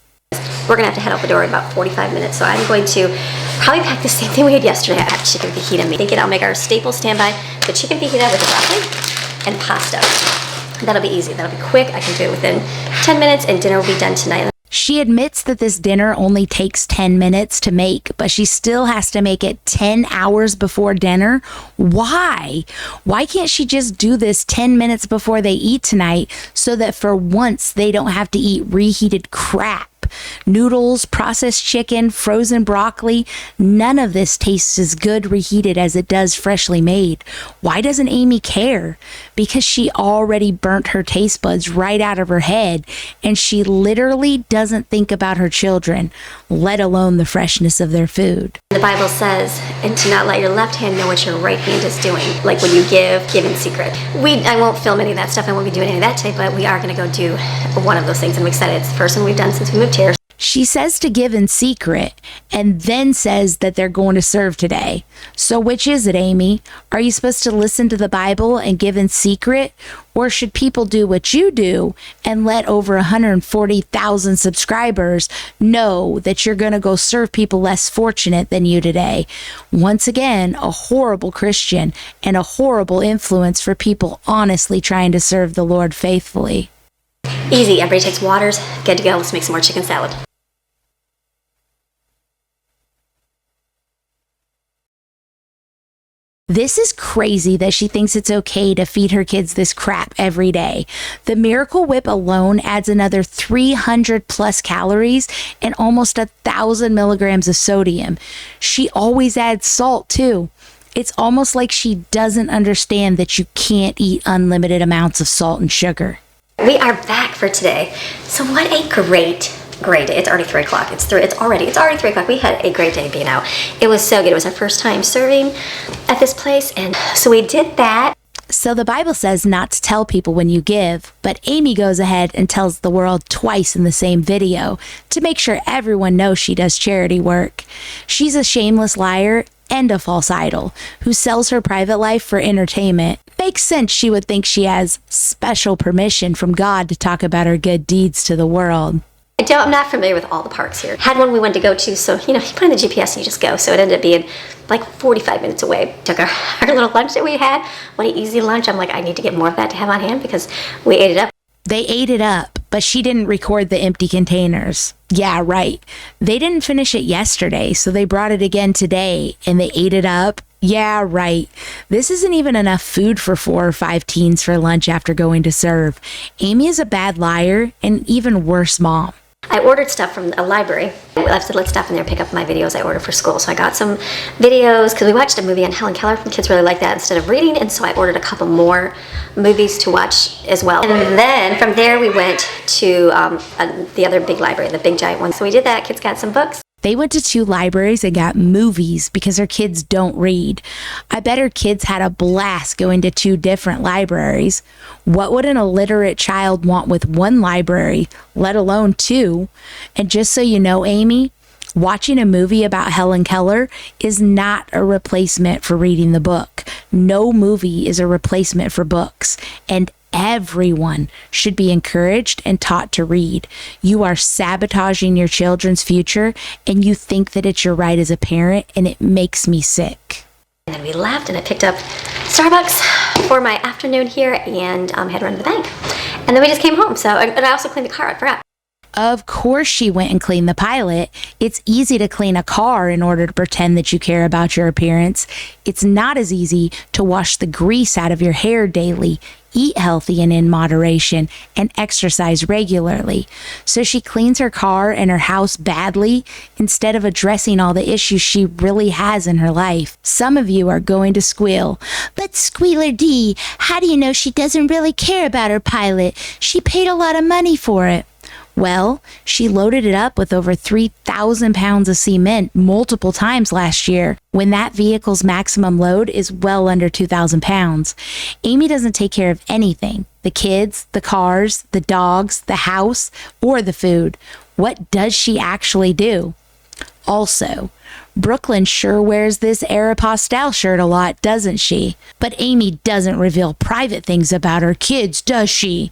We're going to have to head out the door in about 45 minutes, so I'm going to probably pack the same thing we had yesterday. I have chicken fajita. I'm thinking I'll make our staple standby, the chicken fajita with the broccoli and pasta. That'll be easy. That'll be quick. I can do it within 10 minutes, and dinner will be done tonight. She admits that this dinner only takes 10 minutes to make, but she still has to make it 10 hours before dinner. Why? Why can't she just do this 10 minutes before they eat tonight so that for once they don't have to eat reheated crap? Noodles, processed chicken, frozen broccoli, none of this tastes as good reheated as it does freshly made. Why doesn't Amy care? Because she already burnt her taste buds right out of her head, and she literally doesn't think about her children, let alone the freshness of their food. The Bible says, and to not let your left hand know what your right hand is doing. Like when you give in secret. I won't film any of that stuff. I won't be doing any of that today, but we are going to go do one of those things. I'm excited. It's the first one we've done since we moved here. She says to give in secret and then says that they're going to serve today. So which is it, Amy? Are you supposed to listen to the Bible and give in secret? Or should people do what you do and let over 140,000 subscribers know that you're going to go serve people less fortunate than you today? Once again, a horrible Christian and a horrible influence for people honestly trying to serve the Lord faithfully. Easy, everybody takes waters. Good to go. Let's make some more chicken salad. This is crazy that she thinks it's okay to feed her kids this crap every day. The Miracle Whip alone adds another 300 plus calories and almost 1,000 milligrams of sodium. She always adds salt too. It's almost like she doesn't understand that you can't eat unlimited amounts of salt and sugar. We are back for today. So what a great day. It's already 3 o'clock. It's already 3 o'clock. We had a great day being out. It was so good. It was our first time serving at this place, and so we did that. So the Bible says not to tell people when you give, but Amy goes ahead and tells the world twice in the same video to make sure everyone knows she does charity work. She's a shameless liar and a false idol who sells her private life for entertainment. Makes sense she would think she has special permission from God to talk about her good deeds to the world. I'm not familiar with all the parks here. Had one we wanted to go to, so you put in the GPS and you just go. So it ended up being like 45 minutes away. Took our little lunch that we had. What an easy lunch. I'm like, I need to get more of that to have on hand because we ate it up. They ate it up, but she didn't record the empty containers. Yeah, right. They didn't finish it yesterday, so they brought it again today, and they ate it up. Yeah, right. This isn't even enough food for 4 or 5 teens for lunch after going to serve. Amy is a bad liar and even worse mom. I ordered stuff from a library. I said, let's stop in there and pick up my videos I ordered for school. So I got some videos because we watched a movie on Helen Keller. The kids really like that instead of reading. And so I ordered a couple more movies to watch as well. And then from there we went to the other big library, the big giant one. So we did that. Kids got some books. They went to 2 libraries and got movies because her kids don't read. I bet her kids had a blast going to 2 different libraries. What would an illiterate child want with 1 library, let alone 2? And just so you know, Amy, watching a movie about Helen Keller is not a replacement for reading the book. No movie is a replacement for books. And everyone should be encouraged and taught to read. You are sabotaging your children's future, and you think that it's your right as a parent, and it makes me sick. And then we left, and I picked up Starbucks for my afternoon here, and had to run to the bank. And then we just came home. So, and I also cleaned the car. I forgot. Of course she went and cleaned the Pilot. It's easy to clean a car in order to pretend that you care about your appearance. It's not as easy to wash the grease out of your hair daily, eat healthy and in moderation, and exercise regularly. So she cleans her car and her house badly instead of addressing all the issues she really has in her life. Some of you are going to squeal, but Squealer D, how do you know she doesn't really care about her Pilot? She paid a lot of money for it. Well, she loaded it up with over 3,000 pounds of cement multiple times last year, when that vehicle's maximum load is well under 2,000 pounds. Amy doesn't take care of anything: the kids, the cars, the dogs, the house, or the food. What does she actually do? Also, Brooklyn sure wears this Aeropostale shirt a lot, doesn't she? But Amy doesn't reveal private things about her kids, does she?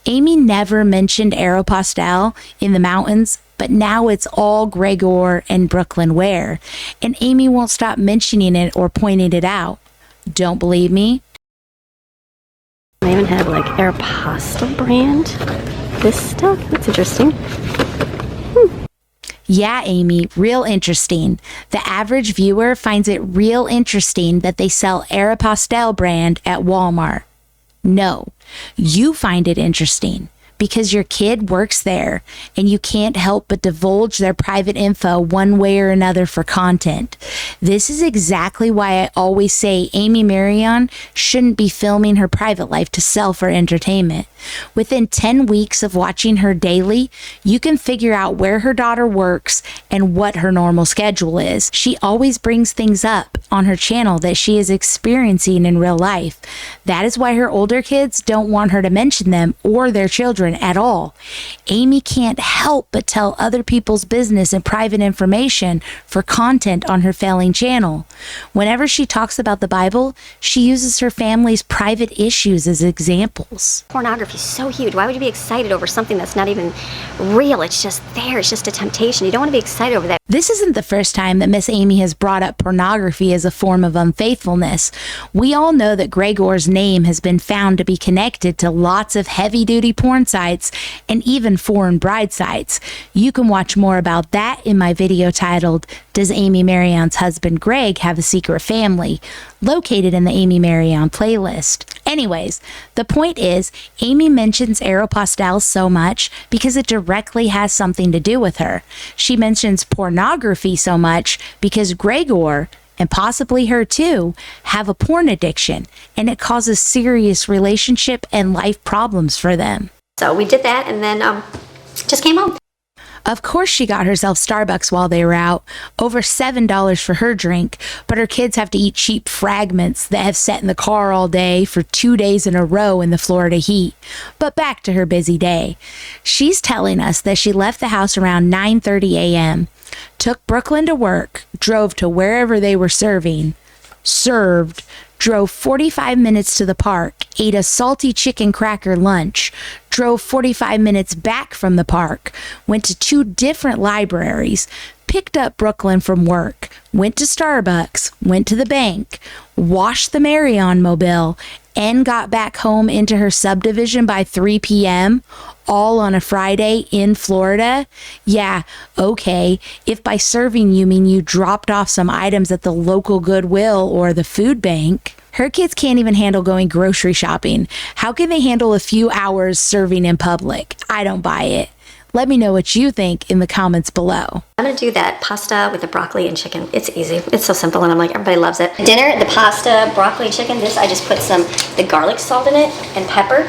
Amy never mentioned Aeropostale in the mountains, but now it's all Gregor and Brooklyn wear, and Amy won't stop mentioning it or pointing it out. Don't believe me? I even have like Aeropostale brand. This stuff, that's interesting. Yeah, Amy, real interesting. The average viewer finds it real interesting that they sell Aeropostale brand at Walmart. No, you find it interesting because your kid works there and you can't help but divulge their private info one way or another for content. This is exactly why I always say Amy Maryon shouldn't be filming her private life to sell for entertainment. Within 10 weeks of watching her daily, you can figure out where her daughter works and what her normal schedule is. She always brings things up on her channel that she is experiencing in real life. That is why her older kids don't want her to mention them or their children children at all. Amy can't help but tell other people's business and private information for content on her failing channel. Whenever she talks about the Bible, she uses her family's private issues as examples. Pornography is so huge. Why would you be excited over something that's not even real? It's just there. It's just a temptation. You don't want to be excited over that. This isn't the first time that Miss Amy has brought up pornography as a form of unfaithfulness. We all know that Gregor's name has been found to be connected to lots of heavy-duty porn sites and even foreign bride sites. You can watch more about that in my video titled, Does Amy Maryon's Husband Greg Have a Secret Family?, located in the Amy Maryon playlist. Anyways, the point is, Amy mentions Aeropostale so much because it directly has something to do with her. She mentions pornography so much because Gregor, and possibly her too, have a porn addiction, and it causes serious relationship and life problems for them. So we did that and then just came home. Of course she got herself Starbucks while they were out, over $7 for her drink, but her kids have to eat cheap fragments that have sat in the car all day for 2 days in a row in the Florida heat. But back to her busy day. She's telling us that she left the house around 9:30 a.m., took Brooklyn to work, drove to wherever they were served, drove 45 minutes to the park, ate a salty chicken cracker lunch, drove 45 minutes back from the park, went to 2 different libraries, picked up Brooklyn from work, went to Starbucks, went to the bank, washed the Maryon mobile, and got back home into her subdivision by 3 p.m., all on a Friday in Florida? Yeah, okay, if by serving you mean you dropped off some items at the local Goodwill or the food bank. Her kids can't even handle going grocery shopping. How can they handle a few hours serving in public? I don't buy it. Let me know what you think in the comments below. I'm gonna do that pasta with the broccoli and chicken. It's easy. It's so simple, and I'm like, everybody loves it. Dinner, the pasta, broccoli, and chicken. This, I just put the garlic salt in it and pepper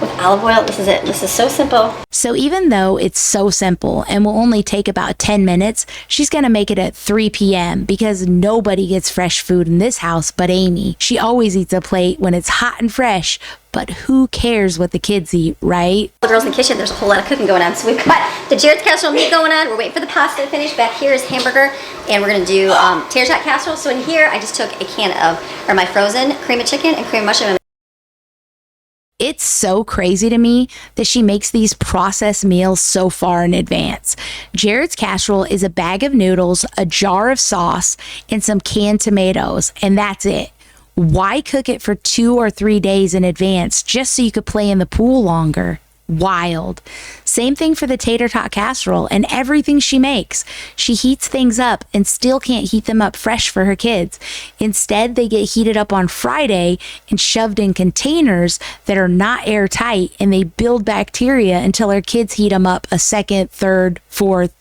with olive oil. This is it. This is so simple. So even though it's so simple and will only take about 10 minutes, she's gonna make it at 3 p.m. because nobody gets fresh food in this house but Amy. She always eats a plate when it's hot and fresh, but who cares what the kids eat, right? The girls in the kitchen, there's a whole lot of cooking going on. So we've got the Jared's casserole meat going on. We're waiting for the pasta to finish. Back here is hamburger, and we're gonna do tater tot casserole. So in here, I just took a can of my frozen cream of chicken and cream of mushroom. It's so crazy to me that she makes these processed meals so far in advance. Jared's casserole is a bag of noodles, a jar of sauce, and some canned tomatoes, and that's it. Why cook it for 2 or 3 days in advance just so you could play in the pool longer? Wild. Same thing for the tater tot casserole and everything she makes. She heats things up and still can't heat them up fresh for her kids. Instead, they get heated up on Friday and shoved in containers that are not airtight, and they build bacteria until her kids heat them up a second, third, fourth,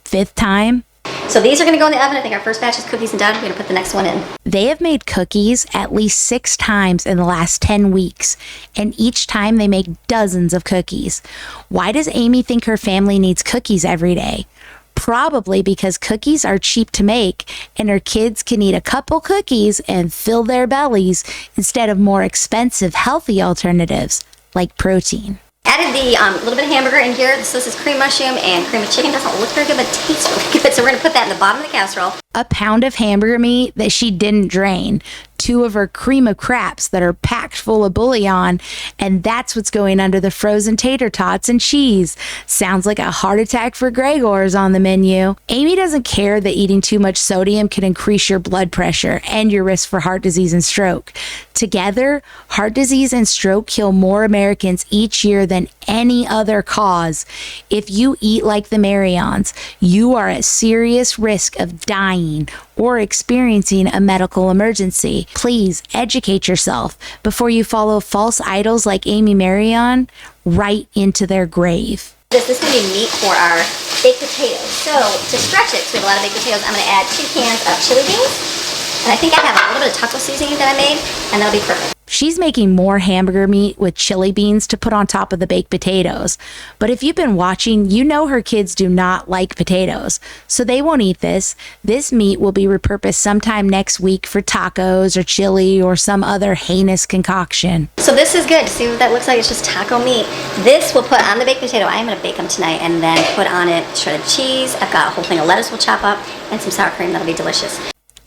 fifth time. So these are gonna go in the oven. I think our first batch is cookies and done. We're gonna put the next one in. They have made cookies at least 6 times in the last 10 weeks, and each time they make dozens of cookies. Why does Amy think her family needs cookies every day? Probably because cookies are cheap to make, and her kids can eat a couple cookies and fill their bellies instead of more expensive, healthy alternatives like protein. Added the little bit of hamburger in here. This is cream mushroom and cream of chicken. Doesn't look very good, but tastes really good. So we're gonna put that in the bottom of the casserole. A pound of hamburger meat that she didn't drain, 2 of her cream of craps that are packed full of bouillon, and that's what's going under the frozen tater tots and cheese. Sounds like a heart attack for Gregor's on the menu. Amy doesn't care that eating too much sodium can increase your blood pressure and your risk for heart disease and stroke. Together, heart disease and stroke kill more Americans each year than any other cause. If you eat like the Maryons, you are at serious risk of dying or experiencing a medical emergency. Please educate yourself before you follow false idols like Amy Maryon right into their grave. This is going to be meat for our baked potatoes. So to stretch it, so we have a lot of baked potatoes, I'm going to add 2 cans of chili beans. And I think I have a little bit of taco seasoning that I made, and that'll be perfect. She's making more hamburger meat with chili beans to put on top of the baked potatoes. But if you've been watching, you know her kids do not like potatoes, so they won't eat this. This meat will be repurposed sometime next week for tacos or chili or some other heinous concoction. So this is good. See what that looks like? It's just taco meat. This we'll put on the baked potato. I am going to bake them tonight and then put on it shredded cheese. I've got a whole thing of lettuce we'll chop up and some sour cream. That'll be delicious.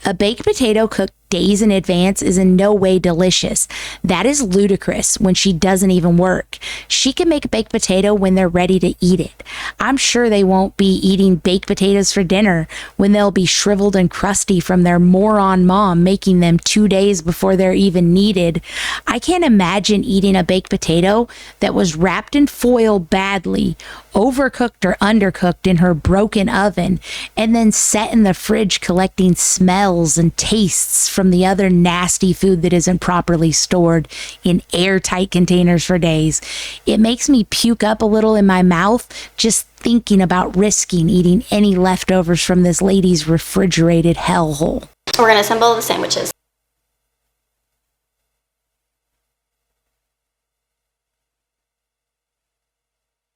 A baked potato cooked days in advance is in no way delicious. That is ludicrous when she doesn't even work. She can make a baked potato when they're ready to eat it. I'm sure they won't be eating baked potatoes for dinner when they'll be shriveled and crusty from their moron mom making them 2 days before they're even needed. I can't imagine eating a baked potato that was wrapped in foil badly, overcooked or undercooked in her broken oven, and then set in the fridge collecting smells and tastes from the other nasty food that isn't properly stored in airtight containers for days. It makes me puke up a little in my mouth just thinking about risking eating any leftovers from this lady's refrigerated hellhole. We're going to assemble the sandwiches.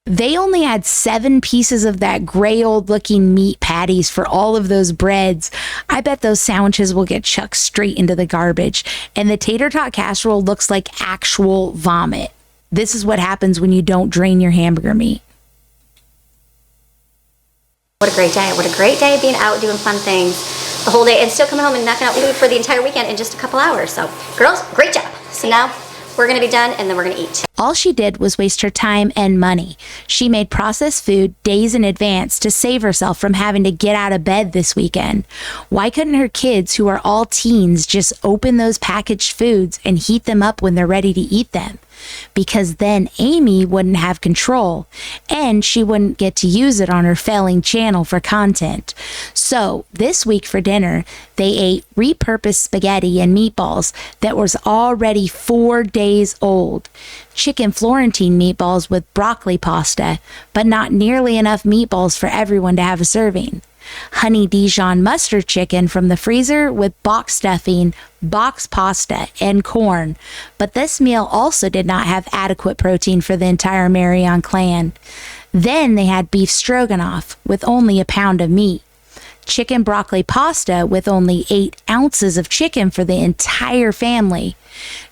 They only had 7 pieces of that gray old looking meat patties for all of those breads. I bet those sandwiches will get chucked straight into the garbage. And the tater tot casserole looks like actual vomit. This is what happens when you don't drain your hamburger meat. What a great day. What a great day being out doing fun things the whole day and still coming home and knocking out food for the entire weekend in just a couple hours. So, girls, great job. So now we're going to be done and then we're going to eat. All she did was waste her time and money. She made processed food days in advance to save herself from having to get out of bed this weekend. Why couldn't her kids, who are all teens, just open those packaged foods and heat them up when they're ready to eat them? Because then Amy wouldn't have control and she wouldn't get to use it on her failing channel for content. So this week for dinner, they ate repurposed spaghetti and meatballs that was already 4 days old. Chicken Florentine meatballs with broccoli pasta, but not nearly enough meatballs for everyone to have a serving. Honey Dijon mustard chicken from the freezer with box stuffing, box pasta, and corn. But this meal also did not have adequate protein for the entire Maryon clan. Then they had beef stroganoff with only a pound of meat. Chicken broccoli pasta with only 8 ounces of chicken for the entire family.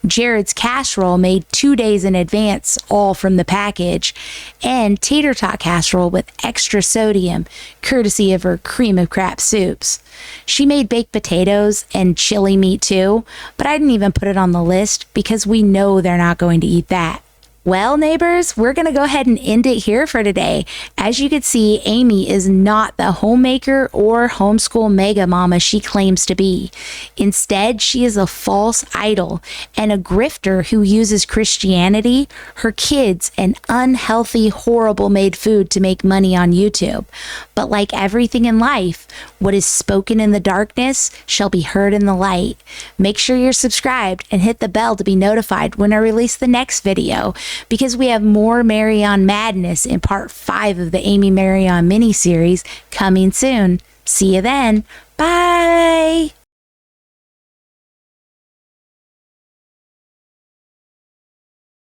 Jared's casserole made 2 days in advance, all from the package. And tater tot casserole with extra sodium, courtesy of her cream of crap soups. She made baked potatoes and chili meat too, but I didn't even put it on the list because we know they're not going to eat that. Well, neighbors, we're going to go ahead and end it here for today. As you can see, Amy is not the homemaker or homeschool mega mama she claims to be. Instead, she is a false idol and a grifter who uses Christianity, her kids, and unhealthy, horrible made food to make money on YouTube. But like everything in life, what is spoken in the darkness shall be heard in the light. Make sure you're subscribed and hit the bell to be notified when I release the next video, because we have more Maryon madness in part 5 of the Amy Maryon Mini Series coming soon. See you then. Bye.